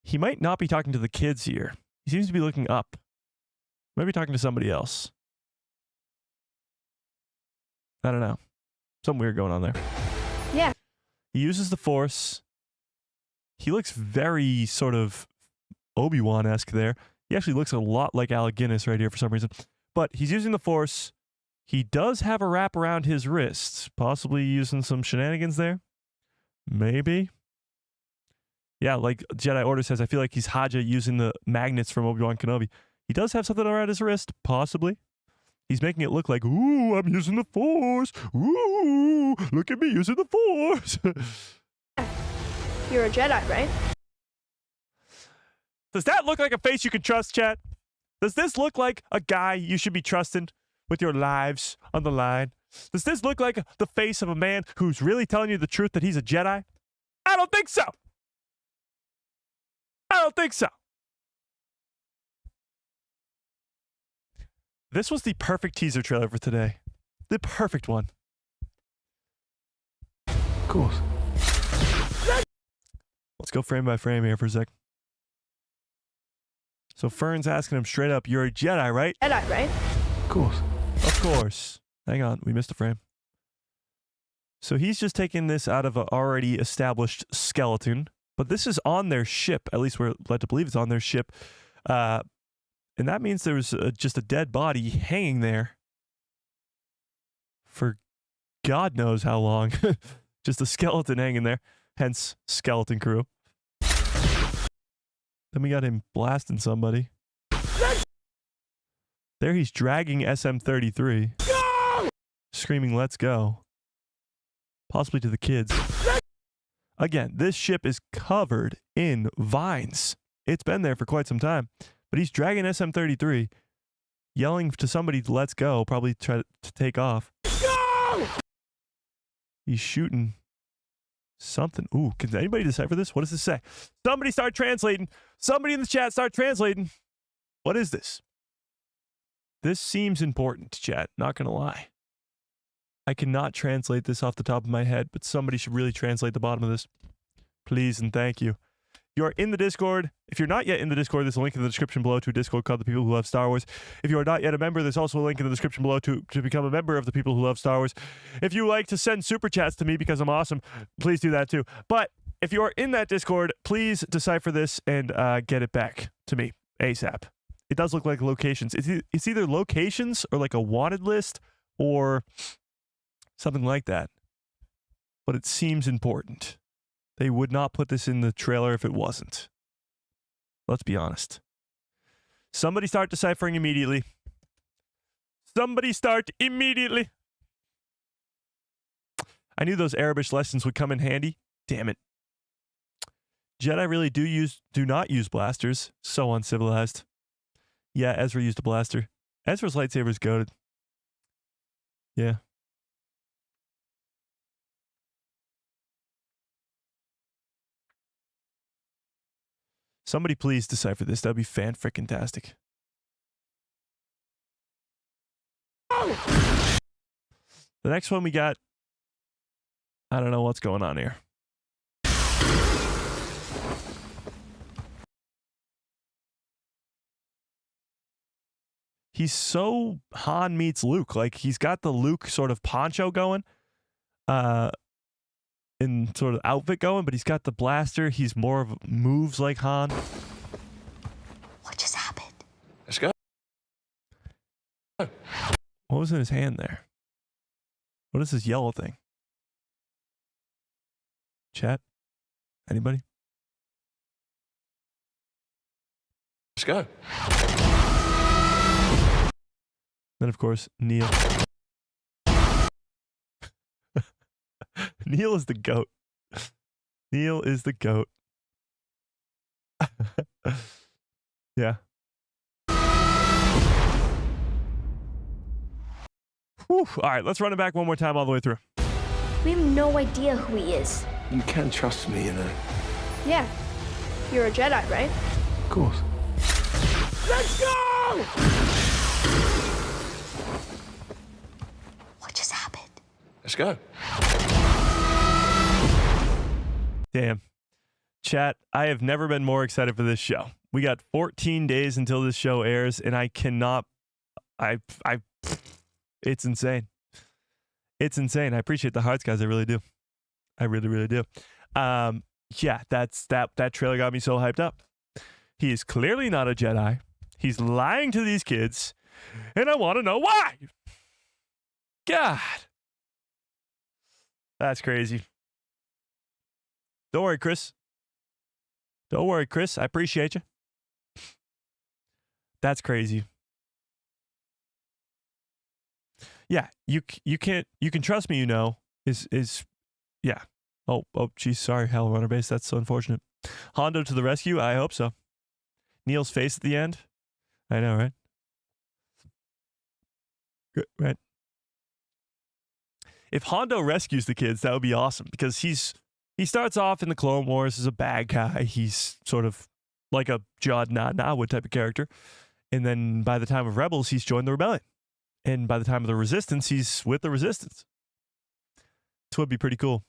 He might not be talking to the kids here. He seems to be looking up. Maybe talking to somebody else. I don't know. Something weird going on there. Yeah. He uses the Force. He looks very sort of Obi-Wan-esque there. He actually looks a lot like Alec Guinness right here for some reason. But he's using the Force. He does have a wrap around his wrists. Possibly using some shenanigans there. Maybe. Yeah, like Jedi Order says, I feel like he's Haja using the magnets from Obi-Wan Kenobi. He does have something around his wrist, possibly. He's making it look like, ooh, I'm using the Force. Ooh, look at me using the Force. You're a Jedi, right? Does that look like a face you can trust, chat? Does this look like a guy you should be trusting with your lives on the line? Does this look like the face of a man who's really telling you the truth that he's a Jedi? I don't think so. I don't think so. This was the perfect teaser trailer for today. The perfect one. Of course. Let's go frame by frame here for a sec. So Fern's asking him straight up, you're a Jedi, right? Jedi, right? Of course. Of course. Hang on, we missed a frame. So he's just taking this out of an already established skeleton. But this is on their ship. At least we're led to believe it's on their ship. And that means there was just a dead body hanging there for God knows how long. Just a skeleton hanging there. Hence, skeleton crew. Then we got him blasting somebody. There he's dragging SM-33. Go! Screaming, let's go. Possibly to the kids. Again, this ship is covered in vines. It's been there for quite some time. But he's dragging SM-33, yelling to somebody to let's go, probably try to take off. Go! He's shooting something. Ooh, can anybody decipher this? What does this say? Somebody start translating. Somebody in the chat start translating. What is this? This seems important, chat. Not going to lie. I cannot translate this off the top of my head, but somebody should really translate the bottom of this. Please and thank you. You are in the Discord. If you're not yet in the Discord, there's a link in the description below to a Discord called The People Who Love Star Wars. If you are not yet a member, there's also a link in the description below to become a member of The People Who Love Star Wars. If you like to send super chats to me because I'm awesome, please do that too. But if you are in that Discord, please decipher this and get it back to me ASAP. It does look like locations. It's either locations or like a wanted list or something like that. But it seems important. They would not put this in the trailer if it wasn't. Let's be honest. Somebody start deciphering immediately. Somebody start immediately. I knew those Arabish lessons would come in handy. Damn it. Jedi really do not use blasters. So uncivilized. Yeah, Ezra used a blaster. Ezra's lightsaber is goated. Yeah. Somebody please decipher this. That'd be fan-frickin-tastic. The next one we got, I don't know what's going on here. He's so Han meets Luke. Like, he's got the Luke sort of poncho going, in sort of outfit going, but he's got the blaster. He's more of moves like Han. What just happened? Let's go. What was in his hand there? What is this yellow thing? Chat? Anybody? Let's go. Then, of course, Neil. Neil is the GOAT. Neil is the GOAT. Yeah. Whew. All right, let's run it back one more time all the way through. We have no idea who he is. You can trust me, Yeah. You're a Jedi, right? Of course. Let's go! What just happened? Let's go. Damn. Chat, I have never been more excited for this show. We got 14 days until this show airs, and I cannot... It's insane. It's insane. I appreciate the hearts, guys. I really do. I really, really do. Yeah, that trailer got me so hyped up. He is clearly not a Jedi. He's lying to these kids, and I want to know why. God. That's crazy. Don't worry, Chris. Don't worry, Chris. I appreciate you. That's crazy. Yeah, you can trust me, you know. Is yeah. Oh, geez, sorry, Hell Runner Base. That's so unfortunate. Hondo to the rescue? I hope so. Neil's face at the end? I know, right? Good, right? If Hondo rescues the kids, that would be awesome, because he starts off in the Clone Wars as a bad guy. He's sort of like a Jod Na Nawood type of character. And then by the time of Rebels, he's joined the Rebellion. And by the time of the Resistance, he's with the Resistance. This would be pretty cool.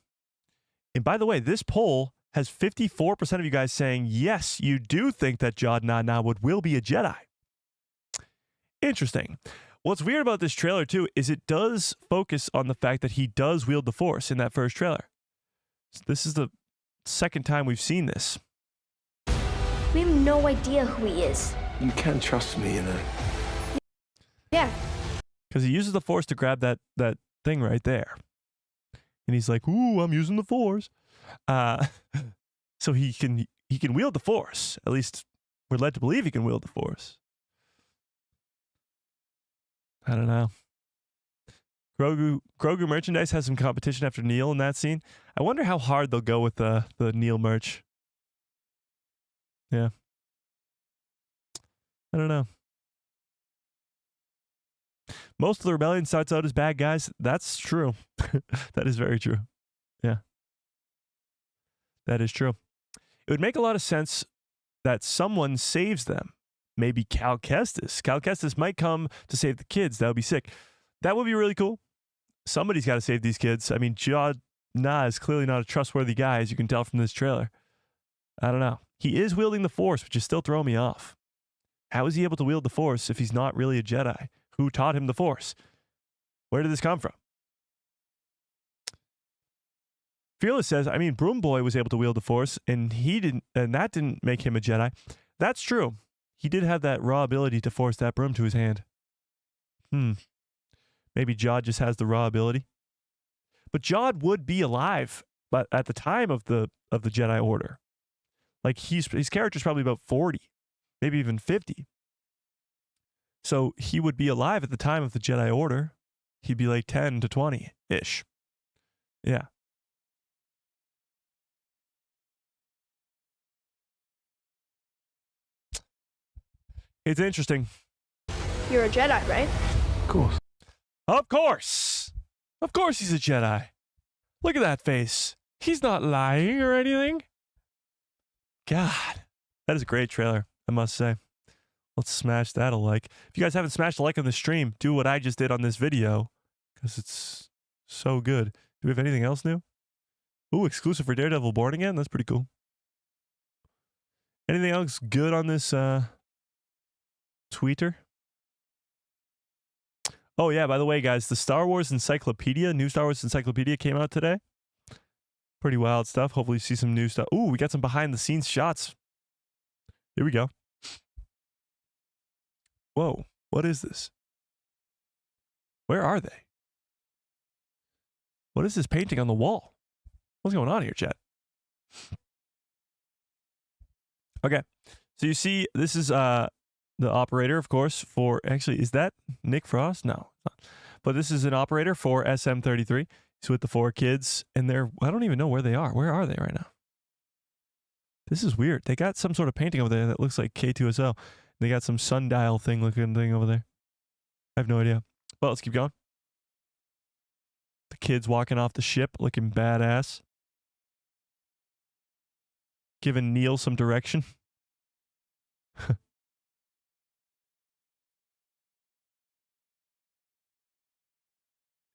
And by the way, this poll has 54% of you guys saying, yes, you do think that Jod Na Nawood will be a Jedi. Interesting. What's weird about this trailer, too, is it does focus on the fact that he does wield the Force in that first trailer. So this is the second time we've seen this. We have no idea who he is. You can trust me, Yeah. Because he uses the Force to grab that thing right there. And he's like, ooh, I'm using the Force. So he can wield the Force. At least we're led to believe he can wield the Force. I don't know. Grogu merchandise has some competition after Neil in that scene. I wonder how hard they'll go with the Neil merch. Yeah. I don't know. Most of the rebellion starts out as bad guys. That's true. That is very true. Yeah. That is true. It would make a lot of sense that someone saves them. Maybe Cal Kestis. Cal Kestis might come to save the kids. That would be sick. That would be really cool. Somebody's got to save these kids. I mean, Jod Na is clearly not a trustworthy guy, as you can tell from this trailer. I don't know. He is wielding the Force, which is still throwing me off. How is he able to wield the Force if he's not really a Jedi? Who taught him the Force? Where did this come from? Fearless says, I mean, Broom Boy was able to wield the Force, and that didn't make him a Jedi. That's true. he did have that raw ability to force that broom to his hand. Maybe Jod just has the raw ability. But Jod would be alive, but at the time of the Jedi Order. Like his character's probably about 40, maybe even 50. So he would be alive at the time of the Jedi Order. He'd be like 10 to 20-ish. Yeah. It's interesting. You're a Jedi, right? Of course. Of course. Of course he's a Jedi. Look at that face. He's not lying or anything. God, that is a great trailer, I must say. Let's smash that a like. If you guys haven't smashed a like on the stream, do what I just did on this video, because it's so good. Do we have anything else new? Ooh, exclusive for Daredevil Born Again? That's pretty cool. Anything else good on this tweeter? Oh yeah, by the way, guys, the Star Wars Encyclopedia, new Star Wars Encyclopedia came out today. Pretty wild stuff. Hopefully you see some new stuff. Ooh, we got some behind the scenes shots. Here we go. Whoa, what is this? Where are they? What is this painting on the wall? What's going on here, chat? Okay, so you see, this is the operator, of course, for, actually, is that Nick Frost? No, it's not. But this is an operator for SM-33. He's with the 4 kids, and they're, I don't even know where they are. Where are they right now? This is weird. They got some sort of painting over there that looks like K2SO. They got some sundial thing looking thing over there. I have no idea. Well, let's keep going. The kids walking off the ship looking badass. Giving Neil some direction.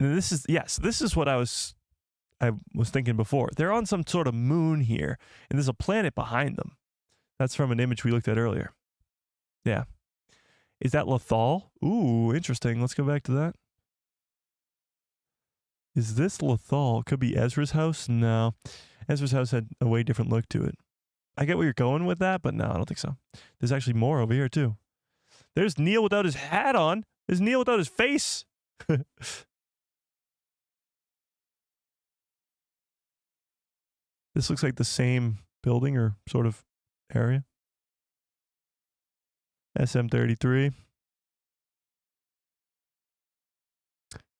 And this is, yes, this is what I was thinking before. They're on some sort of moon here, and there's a planet behind them. That's from an image we looked at earlier. Yeah. Is that Lothal? Ooh, interesting. Let's go back to that. Is this Lothal? Could be Ezra's house? No. Ezra's house had a way different look to it. I get where you're going with that, but no, I don't think so. There's actually more over here, too. There's Neil without his hat on. There's Neil without his face. This looks like the same building or sort of area. SM-33.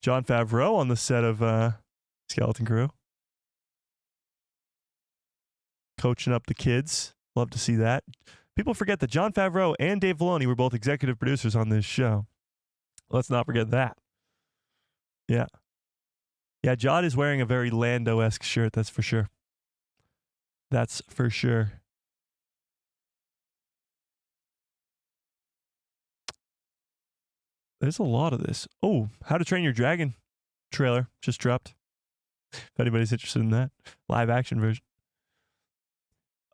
Jon Favreau on the set of Skeleton Crew. Coaching up the kids. Love to see that. People forget that Jon Favreau and Dave Filoni were both executive producers on this show. Let's not forget that. Yeah. Yeah, Jod is wearing a very Lando-esque shirt, that's for sure. That's for sure. There's a lot of this. Oh, How to Train Your Dragon trailer just dropped. If anybody's interested in that. Live action version.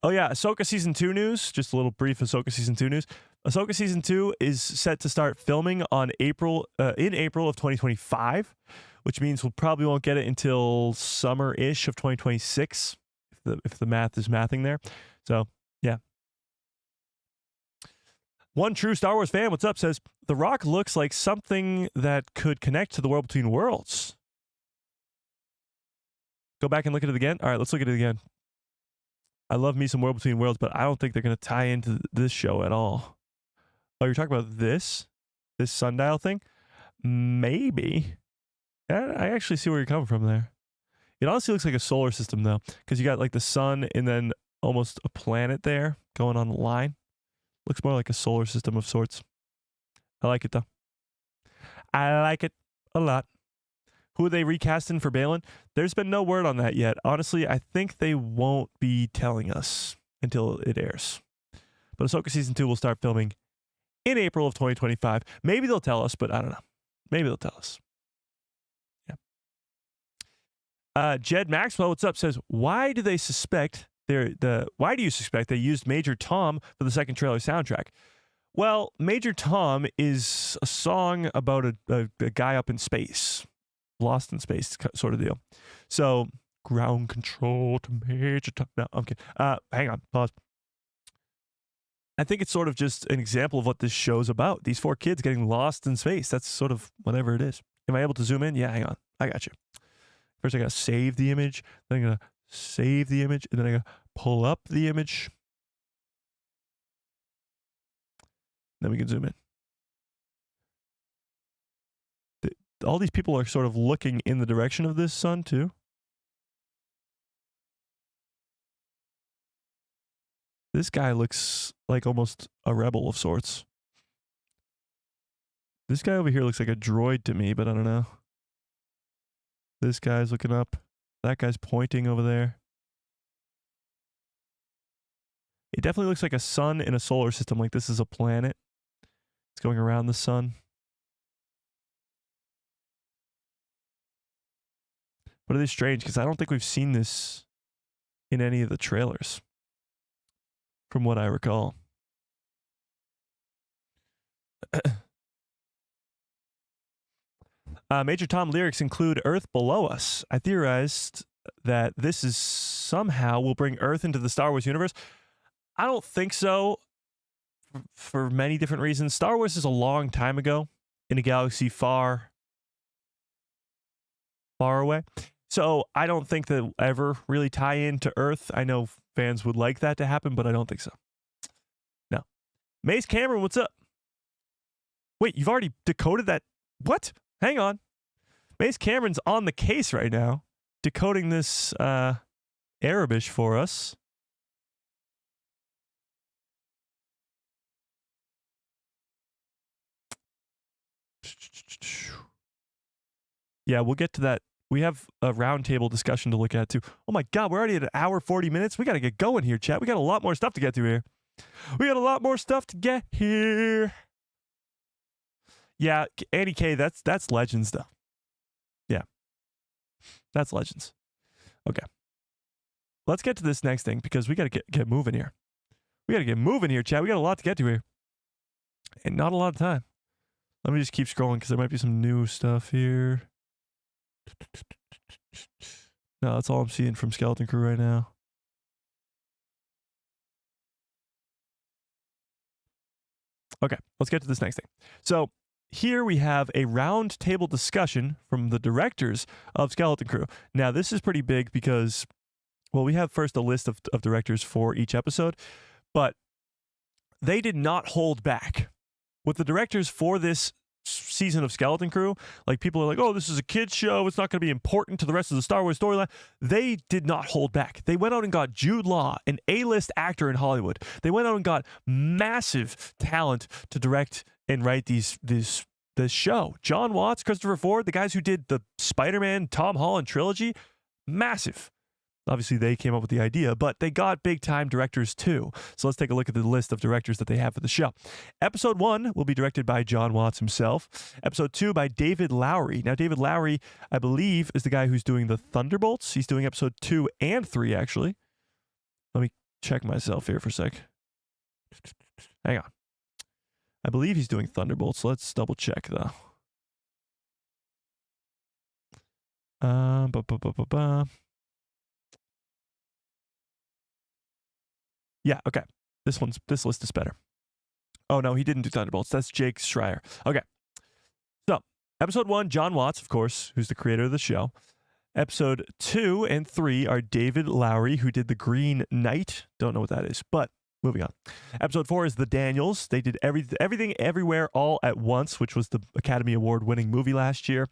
Oh yeah, Ahsoka Season 2 news. Just a little brief Ahsoka Season 2 news. Ahsoka Season 2 is set to start filming on in April of 2025, which means we'll probably won't get it until summer-ish of 2026, if the math is mathing there. So, yeah. One true Star Wars fan, what's up, says, The Rock looks like something that could connect to the World Between Worlds. Go back and look at it again. All right, let's look at it again. I love me some World Between Worlds, but I don't think they're going to tie into this show at all. Oh, you're talking about this sundial thing? Maybe. I actually see where you're coming from there. It honestly looks like a solar system, though, because you got like the sun and then almost a planet there going on the line. Looks more like a solar system of sorts. I like it, though. I like it a lot. Who are they recasting for Balin? There's been no word on that yet. Honestly, I think they won't be telling us until it airs. But Ahsoka Season 2 will start filming in April of 2025. Maybe they'll tell us, but I don't know. Maybe they'll tell us. Yeah. Jed Maxwell, what's up, says, why do you suspect they used Major Tom for the second trailer soundtrack? Well, Major Tom is a song about a guy up in space. Lost in space sort of deal. So, ground control to Major Tom. No, I'm kidding. Hang on. Pause. I think it's sort of just an example of what this show's about. These 4 kids getting lost in space. That's sort of whatever it is. Am I able to zoom in? Yeah, hang on. I got you. First, I got to save the image. Then I'm going to save the image. And then I got to pull up the image. Then we can zoom in. All these people are sort of looking in the direction of this sun, too. This guy looks like almost a rebel of sorts. This guy over here looks like a droid to me, but I don't know. This guy's looking up. That guy's pointing over there. It definitely looks like a sun in a solar system. Like this is a planet. It's going around the sun. But it is strange because I don't think we've seen this in any of the trailers, from what I recall. Major Tom lyrics include Earth below us. I theorized that this is somehow will bring Earth into the Star Wars universe. I don't think so, for many different reasons. Star Wars is a long time ago in a galaxy far, far away. So I don't think that will ever really tie into Earth. I know fans would like that to happen, but I don't think so. No. Mace Cameron, what's up? Wait, you've already decoded that? What? Hang on. Mace Cameron's on the case right now, decoding this Arabish for us. Yeah, we'll get to that. We have a roundtable discussion to look at too. Oh my God, we're already at an hour 40 minutes. We got to get going here, chat. We got a lot more stuff to get to here. We got a lot more stuff to get here. Yeah, Andy K, that's Legends though. Yeah, that's Legends. Okay, let's get to this next thing because we got to get moving here. We got to get moving here, chat. We got a lot to get to here, and not a lot of time. Let me just keep scrolling because there might be some new stuff here. No, that's all I'm seeing from Skeleton Crew right now. Okay, let's get to this next thing. So here we have a round table discussion from the directors of Skeleton Crew. Now, this is pretty big because, well, we have first a list of directors for each episode, but they did not hold back. With the directors for this season of Skeleton Crew, like people are like, oh, this is a kid's show, it's not going to be important to the rest of the Star Wars storyline. They did not hold back. They went out and got Jude Law, an A-list actor in Hollywood. They went out and got massive talent to direct and write this show. John Watts, Christopher Ford, the guys who did the Spider-Man, Tom Holland trilogy, massive. Obviously, they came up with the idea, but they got big-time directors too. So let's take a look at the list of directors that they have for the show. Episode 1 will be directed by John Watts himself. Episode 2 by David Lowery. Now, David Lowery, I believe, is the guy who's doing the Thunderbolts. He's doing episode 2 and 3, actually. Let me check myself here for a sec. Hang on. I believe he's doing Thunderbolts. Let's double-check, though. Yeah, okay. This list is better. Oh, no, he didn't do Thunderbolts. That's Jake Schreier. Okay. So, episode 1, John Watts, of course, who's the creator of the show. Episode 2 and 3 are David Lowery, who did The Green Knight. Don't know what that is, but moving on. Episode 4 is The Daniels. They did Everything Everywhere All at Once, which was the Academy Award-winning movie last year.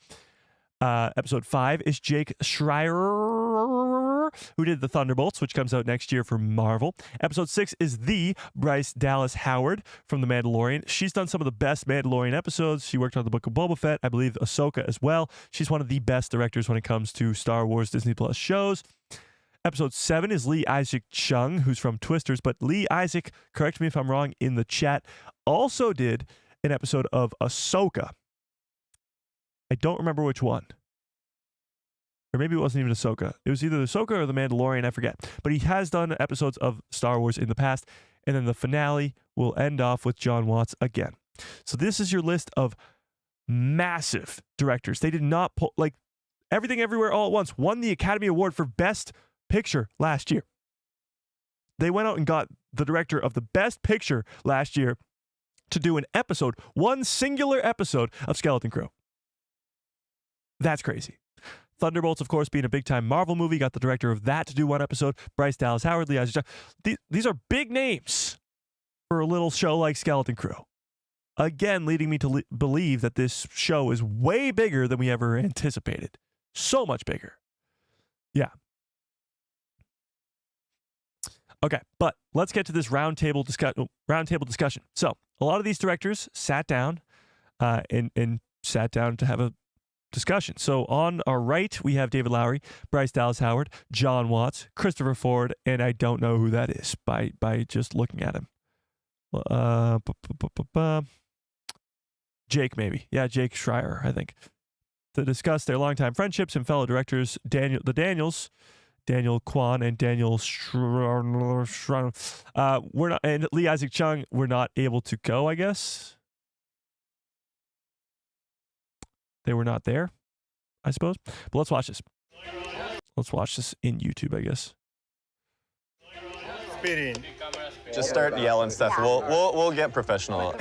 Episode 5 is Jake Schreier, who did The Thunderbolts, which comes out next year for Marvel. Episode 6 is the Bryce Dallas Howard from The Mandalorian. She's done some of the best Mandalorian episodes. She worked on the Book of Boba Fett, I believe Ahsoka as well. She's one of the best directors when it comes to Star Wars Disney Plus shows. Episode 7 is Lee Isaac Chung, who's from Twisters, but Lee Isaac, correct me if I'm wrong in the chat, also did an episode of Ahsoka. I don't remember which one. Or maybe it wasn't even Ahsoka. It was either Ahsoka or The Mandalorian, I forget. But he has done episodes of Star Wars in the past. And then the finale will end off with John Watts again. So this is your list of massive directors. They did not pull, like, Everything Everywhere All at Once won the Academy Award for Best Picture last year. They went out and got the director of the Best Picture last year to do an episode, one singular episode of Skeleton Crew. That's crazy. Thunderbolts, of course, being a big-time Marvel movie, got the director of that to do one episode. Bryce Dallas Howard, Aliases. These are big names for a little show like Skeleton Crew. Again, leading me to believe that this show is way bigger than we ever anticipated. So much bigger. Yeah. Okay, but let's get to this roundtable discussion. So, a lot of these directors sat down and sat down to have a discussion. So, on our right, we have David Lowery, Bryce Dallas Howard, John Watts, Christopher Ford, and I don't know who that is by just looking at him. Jake, maybe. Yeah, Jake Schreier, I think. To discuss their longtime friendships and fellow directors, the Daniels, Daniel Kwan and Daniel we're not, and Lee Isaac Chung were not able to go, I guess. They were not there, I suppose. But let's watch this. Let's watch this in YouTube, I guess. Speeding. Just start yelling stuff. We'll get professional.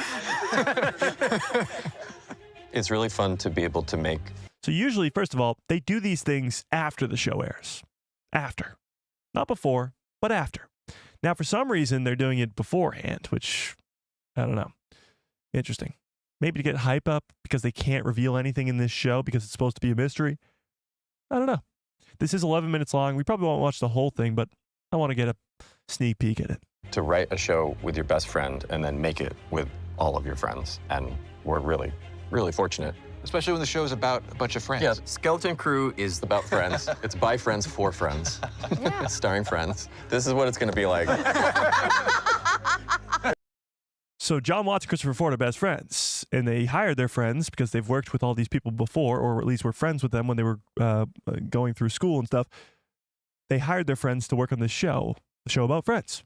It's really fun to be able to make. So usually, first of all, they do these things after the show airs. After. Not before, but after. Now, for some reason, they're doing it beforehand, which, I don't know. Interesting. Maybe to get hype up because they can't reveal anything in this show because it's supposed to be a mystery. I don't know. This is 11 minutes long. We probably won't watch the whole thing, but I want to get a sneak peek at it. To write a show with your best friend and then make it with all of your friends. And we're really, really fortunate. Especially when the show is about a bunch of friends. Yeah, Skeleton Crew is about friends. It's by friends for friends. Yeah. It's starring friends. This is what it's going to be like. So John Watts and Christopher Ford are best friends, and they hired their friends because they've worked with all these people before, or at least were friends with them when they were going through school and stuff. They hired their friends to work on this show, the show about friends.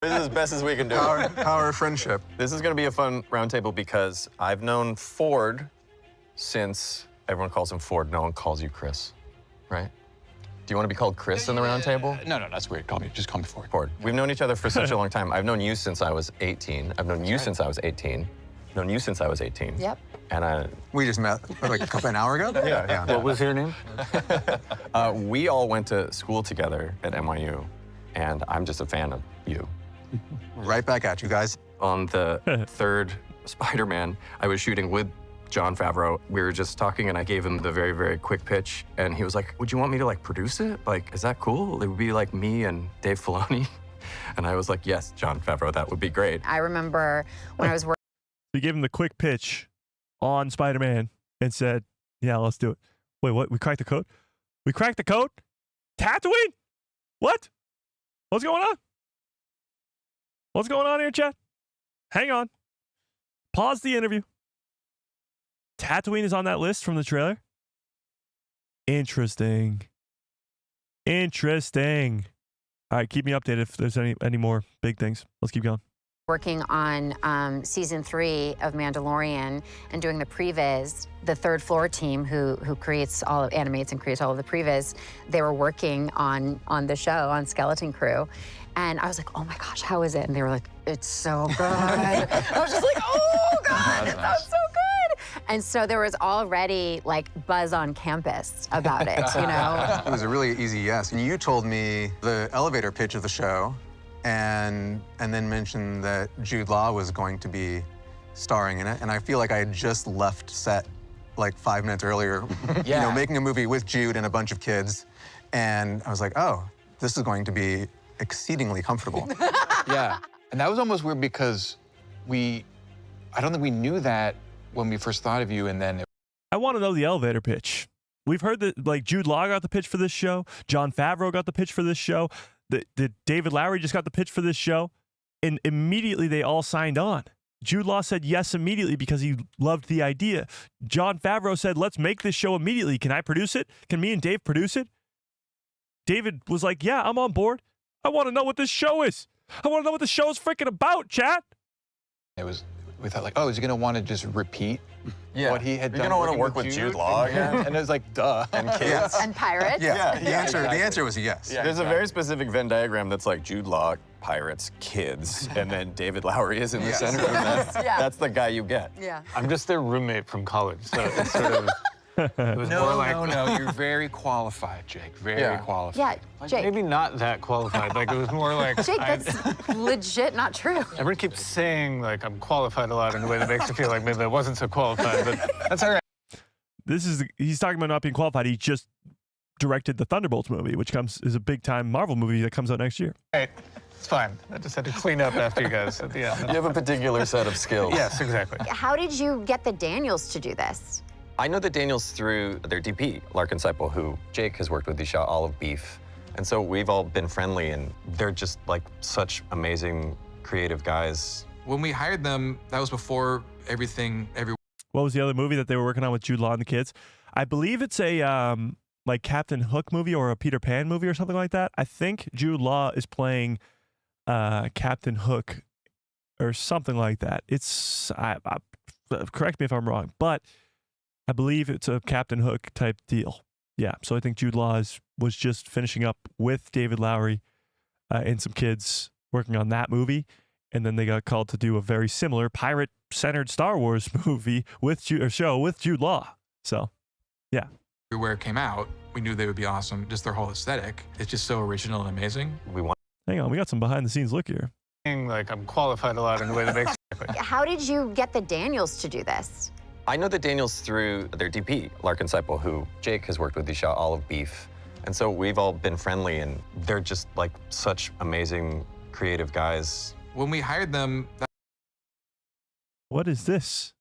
This is as best as we can do. Power of friendship. This is going to be a fun roundtable because I've known Ford since everyone calls him Ford. No one calls you Chris, right? Do you want to be called Chris in the roundtable? No, that's weird. Just call me Ford. Ford. We've known each other for such a long time. I've known you since I was 18. I've known you since I was 18. Known you since I was 18. Yep. And We just met like a couple an hour ago? Yeah. What was your name? We all went to school together at NYU, and I'm just a fan of you. Right back at you guys. On the third Spider-Man, I was shooting with Jon Favreau. We were just talking, and I gave him the very, very quick pitch, and he was like, would you want me to, like, produce it? Like, is that cool? It would be, like, me and Dave Filoni. And I was like, yes, Jon Favreau, that would be great. I remember when I was working. We gave him the quick pitch on Spider-Man and said, yeah, let's do it. Wait, what? We cracked the code? We cracked the code? Tatooine? What? What's going on? What's going on here, chat? Hang on. Pause the interview. Tatooine is on that list from the trailer? Interesting. Interesting. All right, keep me updated if there's any more big things. Let's keep going. Working on season 3 of Mandalorian and doing the previs. The third floor team who animates and creates all of the previs, they were working on the show, on Skeleton Crew. And I was like, oh my gosh, how is it? And they were like, it's so good. I was just like, oh God, it sounds so good. And so there was already like buzz on campus about it, you know? It was a really easy yes. And you told me the elevator pitch of the show and then mentioned that Jude Law was going to be starring in it. And I feel like I had just left set like 5 minutes earlier, you know, making a movie with Jude and a bunch of kids. And I was like, oh, this is going to be exceedingly comfortable. Yeah, and that was almost weird because I don't think we knew that when we first thought of you, and then I want to know the elevator pitch. We've heard that like Jude Law got the pitch for this show, Jon Favreau got the pitch for this show, the David Lowery just got the pitch for this show, and immediately they all signed on. Jude Law said yes immediately because he loved the idea. Jon Favreau said, let's make this show immediately. Can I produce it? Can me and Dave produce it? David was like, yeah, I'm on board. I want to know what this show is. I want to know what the show is freaking about, chat. it was we thought like, oh, is he gonna want to just repeat what he had done? You're gonna want to working work with Jude Law again? And it was like, duh. And kids. And pirates. The answer was yes. There's a very specific Venn diagram that's like Jude Law, pirates, kids, and then David Lowery is in the center of that. That's the guy you get. Yeah. I'm just their roommate from college, so it's sort of. It was more like, No, you're very qualified, Jake. Very qualified. Yeah, like, Jake. maybe not that qualified. Like, it was more like. Jake, that's legit not true. Everyone keeps saying, like, I'm qualified a lot in a way that makes me feel like maybe I wasn't so qualified, but that's all right. He's talking about not being qualified. He just directed the Thunderbolts movie, which is a big-time Marvel movie that comes out next year. Right. It's fine. I just had to clean up after you guys at the end. You have a particular set of skills. Yes, exactly. How did you get the Daniels to do this? I know the Daniels through their DP, Larkin Seipel, who Jake has worked with. He shot all of Beef. And so we've all been friendly, and they're just like such amazing, creative guys. When we hired them, that was before everything. What was the other movie that they were working on with Jude Law and the kids? I believe it's a like Captain Hook movie or a Peter Pan movie or something like that. I think Jude Law is playing Captain Hook or something like that. It's correct me if I'm wrong, but I believe it's a Captain Hook type deal. Yeah, so I think Jude Law was just finishing up with David Lowery and some kids working on that movie, and then they got called to do a very similar pirate-centered Star Wars movie show with Jude Law. So, yeah. Everywhere it came out, we knew they would be awesome. Just their whole aesthetic. It's just so original and amazing. Hang on, we got some behind-the-scenes look here. Like, I'm qualified a lot in a way that makes me. How did you get the Daniels to do this? I know the Daniels through their DP, Larkin Seipel, who Jake has worked with. He shot all of Beef. And so we've all been friendly, and they're just like such amazing, creative guys. When we hired them... What is this?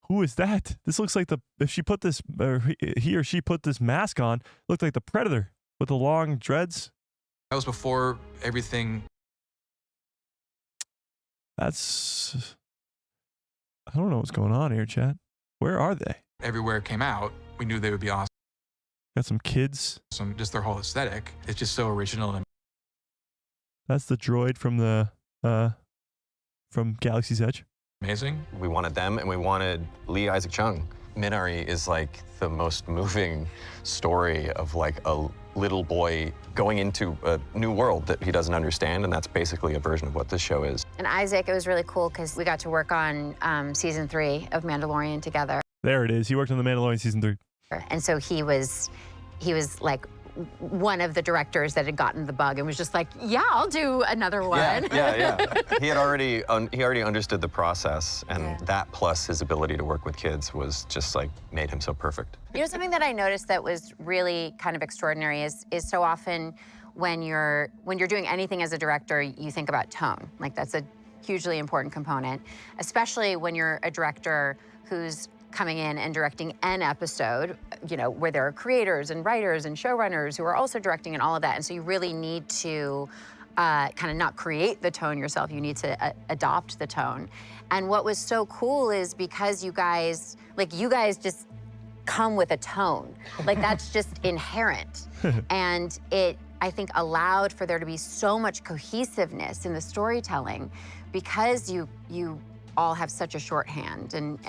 Who is that? This looks like if she put this, or he or she put this mask on, looked like the Predator with the long dreads. That was before everything... That's... I don't know what's going on here, chat. Where are they? Everywhere it came out, we knew they would be awesome. Got some kids. Just their whole aesthetic. It's just so original. And that's the droid from from Galaxy's Edge. Amazing. We wanted them, and we wanted Lee Isaac Chung. Minari is like the most moving story of like a little boy going into a new world that he doesn't understand, and that's basically a version of what this show is. And Isaac, it was really cool because we got to work on season 3 of Mandalorian together. There it is. He worked on The Mandalorian season 3. And so he was like one of the directors that had gotten the bug and was just like, yeah, I'll do another one. Yeah. He had already understood the process, and that plus his ability to work with kids was just like made him so perfect. You know, something that I noticed that was really kind of extraordinary is so often when you're doing anything as a director, you think about tone. Like that's a hugely important component, especially when you're a director who's coming in and directing an episode, you know, where there are creators and writers and showrunners who are also directing and all of that. And so you really need to kind of not create the tone yourself. You need to adopt the tone. And what was so cool is because you guys just come with a tone. Like that's just inherent. And it, I think, allowed for there to be so much cohesiveness in the storytelling because you all have such a shorthand. And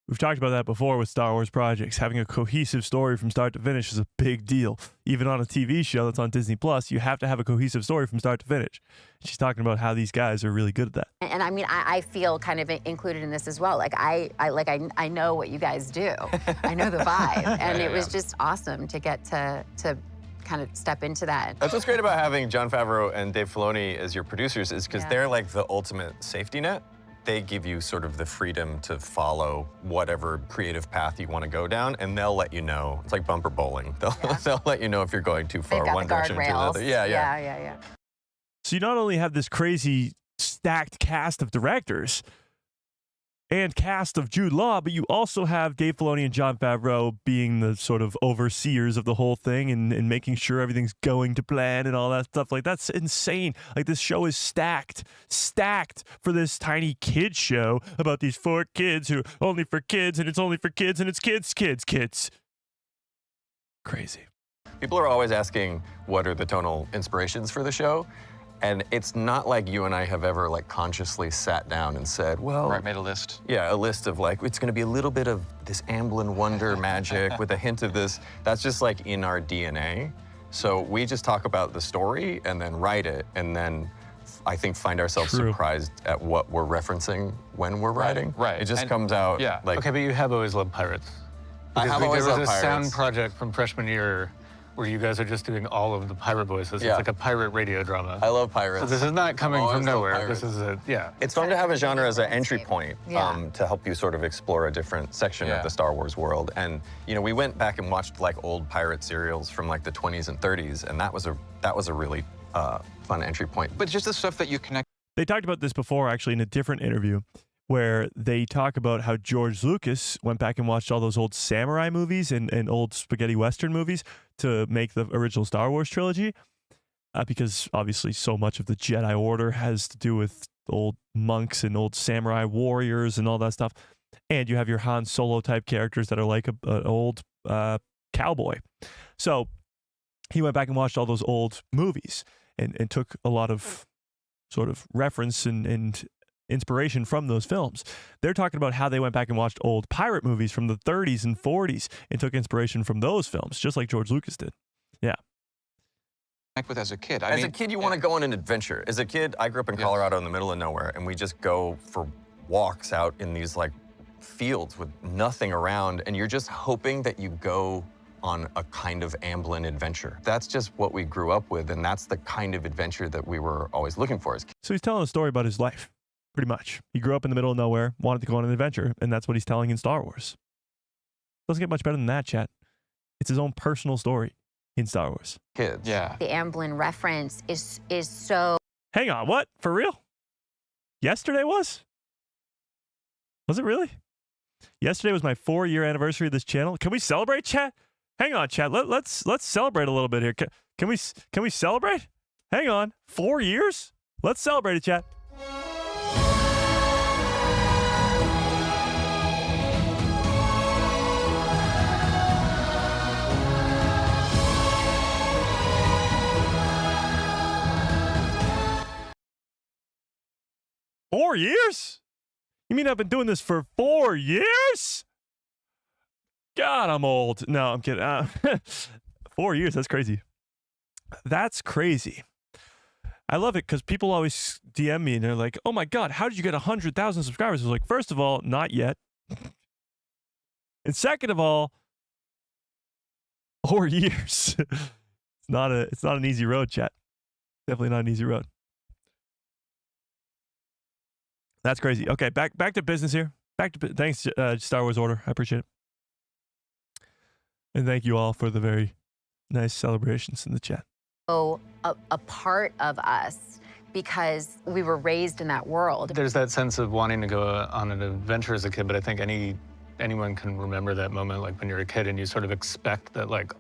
we've talked about that before with Star Wars projects. Having a cohesive story from start to finish is a big deal. Even on a TV show that's on Disney Plus, you have to have a cohesive story from start to finish. She's talking about how these guys are really good at that. And I mean, I feel kind of included in this as well. Like I know what you guys do. I know the vibe, and it was just awesome to get to kind of step into that. That's what's great about having Jon Favreau and Dave Filoni as your producers is because they're like the ultimate safety net. They give you sort of the freedom to follow whatever creative path you want to go down, and they'll let you know. It's like bumper bowling. They'll let you know if you're going too far one direction or the other. Yeah. So you not only have this crazy stacked cast of directors and cast of Jude Law, but you also have Dave Filoni and Jon Favreau being the sort of overseers of the whole thing and making sure everything's going to plan and all that stuff. Like, that's insane. Like, this show is stacked for this tiny kid show about these 4 kids who only for kids, and it's only for kids, and it's kids. Crazy. People are always asking what are the tonal inspirations for the show, And it's not like you and I have ever like consciously sat down and said, well, Right, made a list. yeah, a list of like, it's gonna be a little bit of this Amblin wonder magic with a hint of this. That's just like in our DNA. So we just talk about the story and then write it, and then I think find ourselves surprised at what we're referencing when we're writing. Right. It just comes out like. Okay, but you have always loved pirates. I have always loved There was a pirates. sound project from freshman year where you guys are just doing all of the pirate voices. Yeah. It's like a pirate radio drama. I love pirates. So this is not coming I've from always loved nowhere. pirates. This is It's fun to have a genre as an entry point Yeah. to help you sort of explore a different section of the Star Wars world. And you know, we went back and watched like old pirate serials from like the 20s and 30s, and that was a really fun entry point. But just the stuff that you connect. They talked about this before, actually, in a different interview, where they talk about how George Lucas went back and watched all those old samurai movies and old spaghetti western movies to make the original Star Wars trilogy, because obviously so much of the Jedi Order has to do with old monks and old samurai warriors and all that stuff. And you have your Han Solo type characters that are like an old cowboy. So he went back and watched all those old movies and took a lot of sort of reference and inspiration from those films. They're talking about how they went back and watched old pirate movies from the 30s and 40s and took inspiration from those films, just like George Lucas did. Yeah. With as a kid. As a kid, you want to go on an adventure. As a kid, I grew up in Colorado in the middle of nowhere, and we just go for walks out in these like fields with nothing around, and you're just hoping that you go on a kind of Amblin adventure. That's just what we grew up with, and that's the kind of adventure that we were always looking for as kids. So he's telling a story about his life, pretty much. He grew up in the middle of nowhere, wanted to go on an adventure, and that's what he's telling in Star Wars. Doesn't get much better than that, chat. It's his own personal story in Star Wars. Kids. Yeah. The Amblin reference is so... Hang on, what? For real? Yesterday was? Was it really? Yesterday was my 4-year anniversary of this channel. Can we celebrate, chat? Hang on, chat. Let's celebrate a little bit here. Can we celebrate? Hang on. 4 years? Let's celebrate it, chat. Four years? You mean I've been doing this for 4 years? God, I'm old. No, I'm kidding. 4 years, that's crazy. That's crazy. I love it because people always DM me and they're like, oh my God, how did you get 100,000 subscribers? I was like, first of all, not yet. And second of all, 4 years. It's not an easy road, chat. Definitely not an easy road. That's crazy. Okay, back to business here. Thanks, Star Wars Order. I appreciate it. And thank you all for the very nice celebrations in the chat. a part of us because we were raised in that world. There's that sense of wanting to go on an adventure as a kid, but I think anyone can remember that moment, like when you're a kid and you sort of expect that like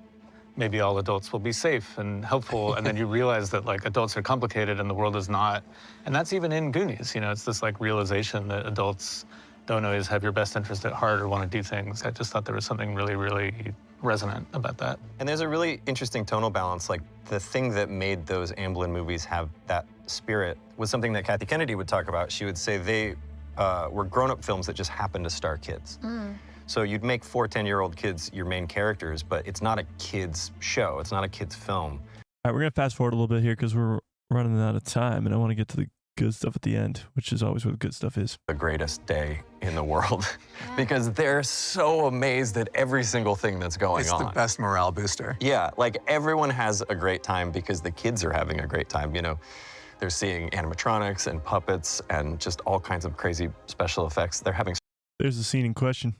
maybe all adults will be safe and helpful, and then you realize that like adults are complicated and the world is not. And that's even in Goonies, you know, it's this like realization that adults don't always have your best interest at heart or want to do things. I just thought there was something really, really resonant about that. And there's a really interesting tonal balance. Like the thing that made those Amblin movies have that spirit was something that Kathy Kennedy would talk about. She would say they were grown-up films that just happened to star kids. So you'd make 4 10-year-old kids your main characters, but it's not a kid's show. It's not a kid's film. All right, we're going to fast forward a little bit here because we're running out of time, and I want to get to the good stuff at the end, which is always where the good stuff is. The greatest day in the world because they're so amazed at every single thing that's going on. It's the best morale booster. Yeah, like everyone has a great time because the kids are having a great time, you know. They're seeing animatronics and puppets and just all kinds of crazy special effects. They're having There's the scene in question.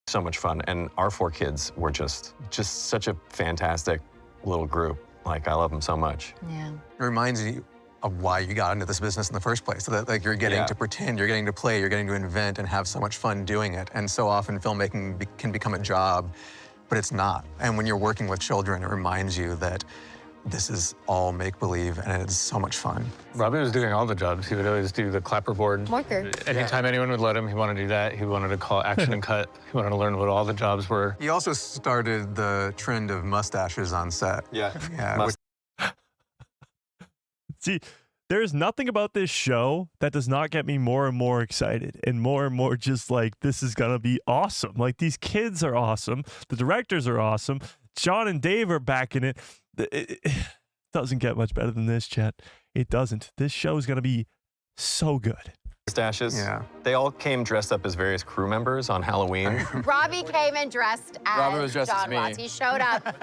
so much fun, and our 4 kids were just such a fantastic little group. Like, I love them so much. Yeah. It reminds you of why you got into this business in the first place. So that like you're getting to pretend, you're getting to play, you're getting to invent and have so much fun doing it. And so often filmmaking can become a job, but it's not. And when you're working with children, it reminds you that this is all make-believe and it's so much fun. Robbie was doing all the jobs. He would always do the clapperboard. Marker. Anytime anyone would let him, he wanted to do that. He wanted to call action and cut. He wanted to learn what all the jobs were. He also started the trend of mustaches on set. Yeah. Yeah. See, there's nothing about this show that does not get me more and more excited and more just like, this is going to be awesome. Like, these kids are awesome. The directors are awesome. John and Dave are back in it. It doesn't get much better than this, chat. It doesn't. This show is going to be so good. Stashes. Yeah. They all came dressed up as various crew members on Halloween. Robbie came and dressed as Robbie was dressed John as me. Watts. He showed up.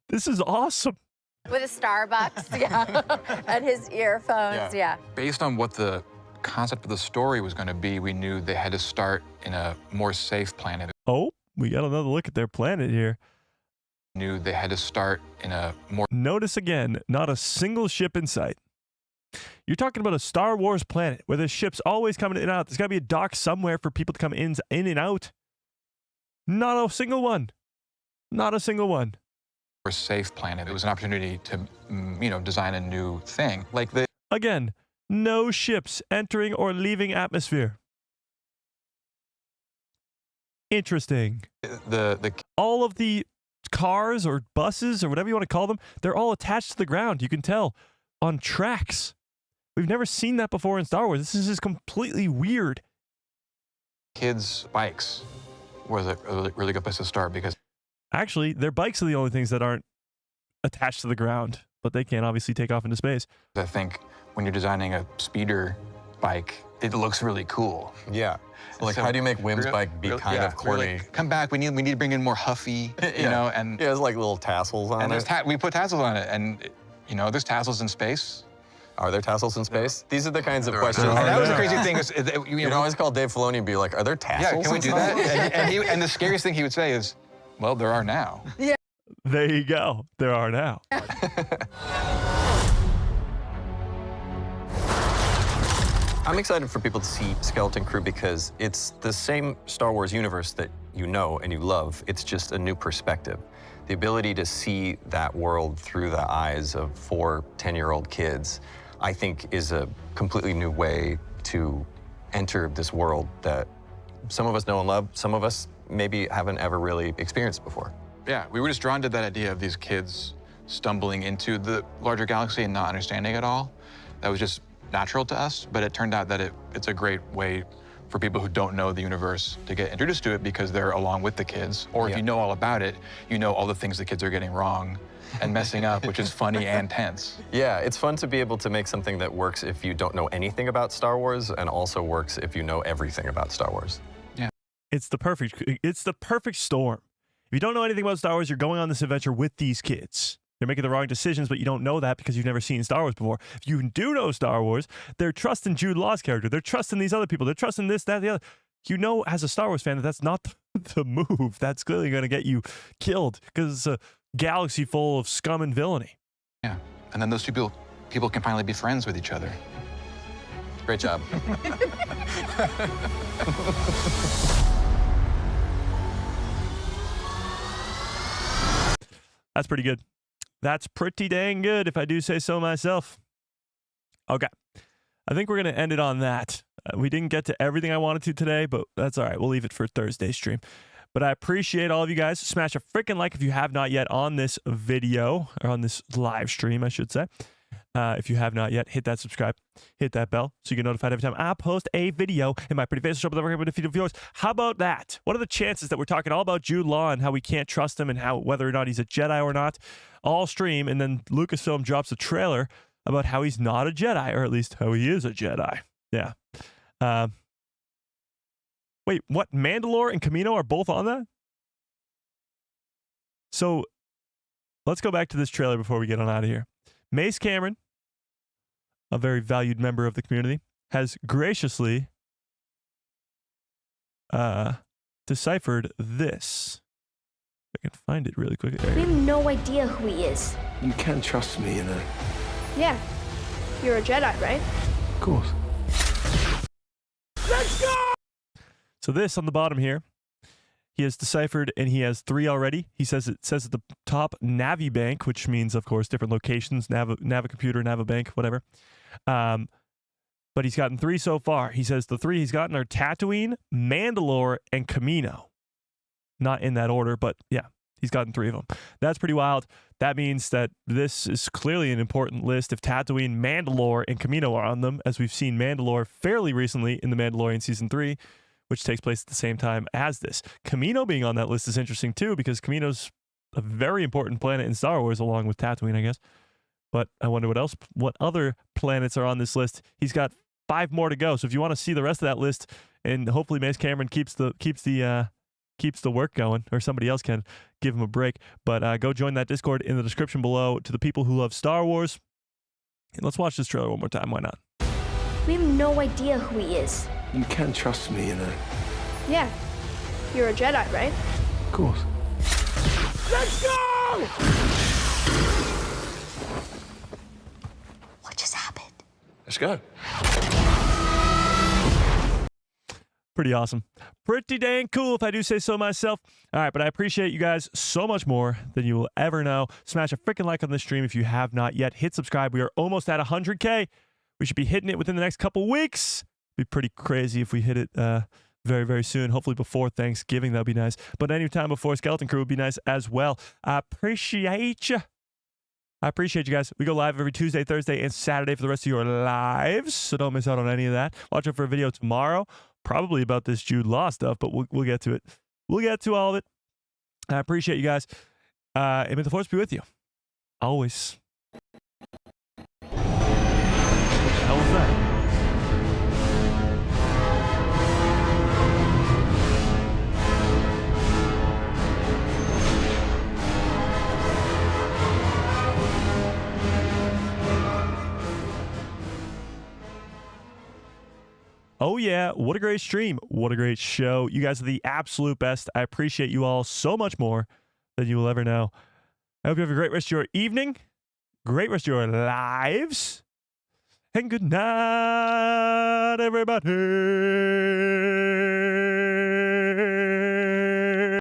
This is awesome. With a Starbucks, yeah, and his earphones, yeah. Based on what the concept of the story was going to be, we knew they had to start in a more safe planet. Oh, we got another look at their planet here. Knew they had to start in a more... Notice again, not a single ship in sight. You're talking about a Star Wars planet where the ship's always coming in and out. There's got to be a dock somewhere for people to come in and out. Not a single one. Not a single one. More safe planet. It was an opportunity to, design a new thing. Again, no ships entering or leaving atmosphere. Interesting. All of the cars or buses or whatever you want to call them, they're all attached to the ground. You can tell on tracks. We've never seen that before in Star Wars. This is just completely weird. Kids' bikes was a really good place to start because... Actually, their bikes are the only things that aren't attached to the ground, but they can't obviously take off into space. I think when you're designing a speeder bike, it looks really cool. Yeah. Like, how do you make Wim's bike be kind of corny? Like, come back, we need to bring in more Huffy, and... Yeah, there's like little tassels on it. And we put tassels on it, and, there's tassels in space. Are there tassels in space? These are the kinds of questions. And that was the crazy thing. You'd always call Dave Filoni and be like, are there tassels? Yeah, can we do that? and the scariest thing he would say is, well, there are now. Yeah. There you go. There are now. I'm excited for people to see Skeleton Crew because it's the same Star Wars universe that you know and you love. It's just a new perspective. The ability to see that world through the eyes of 4 10-year-old kids, I think, is a completely new way to enter this world that some of us know and love, some of us maybe haven't ever really experienced before. Yeah, we were just drawn to that idea of these kids stumbling into the larger galaxy and not understanding it all. That was just natural to us, but it turned out that it's a great way for people who don't know the universe to get introduced to it because they're along with the kids. Or if you know all about it, you know all the things the kids are getting wrong and messing up, which is funny and tense. Yeah, it's fun to be able to make something that works if you don't know anything about Star Wars and also works if you know everything about Star Wars. Yeah. It's the perfect storm. If you don't know anything about Star Wars, you're going on this adventure with these kids. They're making the wrong decisions, but you don't know that because you've never seen Star Wars before. If you do know Star Wars, they're trusting Jude Law's character. They're trusting these other people. They're trusting this, that, the other. You know, as a Star Wars fan, that's not the move. That's clearly going to get you killed because it's a galaxy full of scum and villainy. Yeah, and then those two people can finally be friends with each other. Great job. That's pretty good. That's pretty dang good, if I do say so myself. Okay. I think we're going to end it on that. We didn't get to everything I wanted to today, but that's all right. We'll leave it for Thursday's stream. But I appreciate all of you guys. Smash a freaking like if you have not yet on this video, or on this live stream, I should say. If you have not yet, hit that subscribe, hit that bell so you get notified every time I post a video in my pretty face show up with a feed of viewers. How about that? What are the chances that we're talking all about Jude Law and how we can't trust him and how whether or not he's a Jedi or not, all stream, and then Lucasfilm drops a trailer about how he's not a Jedi, or at least how he is a Jedi. Yeah. Wait, what? Mandalore and Camino are both on that? So let's go back to this trailer before we get on out of here. Mace Cameron, a very valued member of the community, has graciously deciphered this. If I can find it really quick. We have no idea who he is. You can trust me, you know. Yeah. You're a Jedi, right? Of course. Let's go! So this on the bottom here, he has deciphered, and he has 3 already. He says it says at the top Navi Bank, which means, of course, different locations, Navicomputer, Navibank, whatever. But he's gotten 3 so far. He says the 3 he's gotten are Tatooine, Mandalore, and Camino. Not in that order, but yeah, He's gotten 3 of them. That's pretty wild. That means that this is clearly an important list. If Tatooine, Mandalore, and Kamino are on them, as we've seen Mandalore fairly recently in The Mandalorian Season 3, which takes place at the same time as this. Kamino being on that list is interesting too, because Kamino's a very important planet in Star Wars, along with Tatooine, I guess. But I wonder what other planets are on this list. He's got 5 more to go. So if you want to see the rest of that list, and hopefully Mace Cameron keeps the work going, or somebody else can give him a break. But go join that Discord in the description below. To the people who love Star Wars, and let's watch this trailer one more time. Why not? We have no idea who he is. You can trust me, you know. Yeah. You're a Jedi, right? Of course. Let's go! What just happened? Let's go. Pretty awesome. Pretty dang cool, if I do say so myself. All right, but I appreciate you guys so much more than you will ever know. Smash a freaking like on this stream if you have not yet. Hit subscribe. We are almost at 100K. We should be hitting it within the next couple weeks. Be pretty crazy if we hit it very, very soon. Hopefully before Thanksgiving, that'd be nice. But anytime before Skeleton Crew would be nice as well. I appreciate you. I appreciate you guys. We go live every Tuesday, Thursday, and Saturday for the rest of your lives, so don't miss out on any of that. Watch out for a video tomorrow, probably about this Jude Law stuff, but we'll get to it. We'll get to all of it. I appreciate you guys. And may the force be with you. Always. What the hell was that? Oh yeah, what a great stream. What a great show. You guys are the absolute best. I appreciate you all so much more than you will ever know. I hope you have a great rest of your evening, great rest of your lives, and good night, everybody.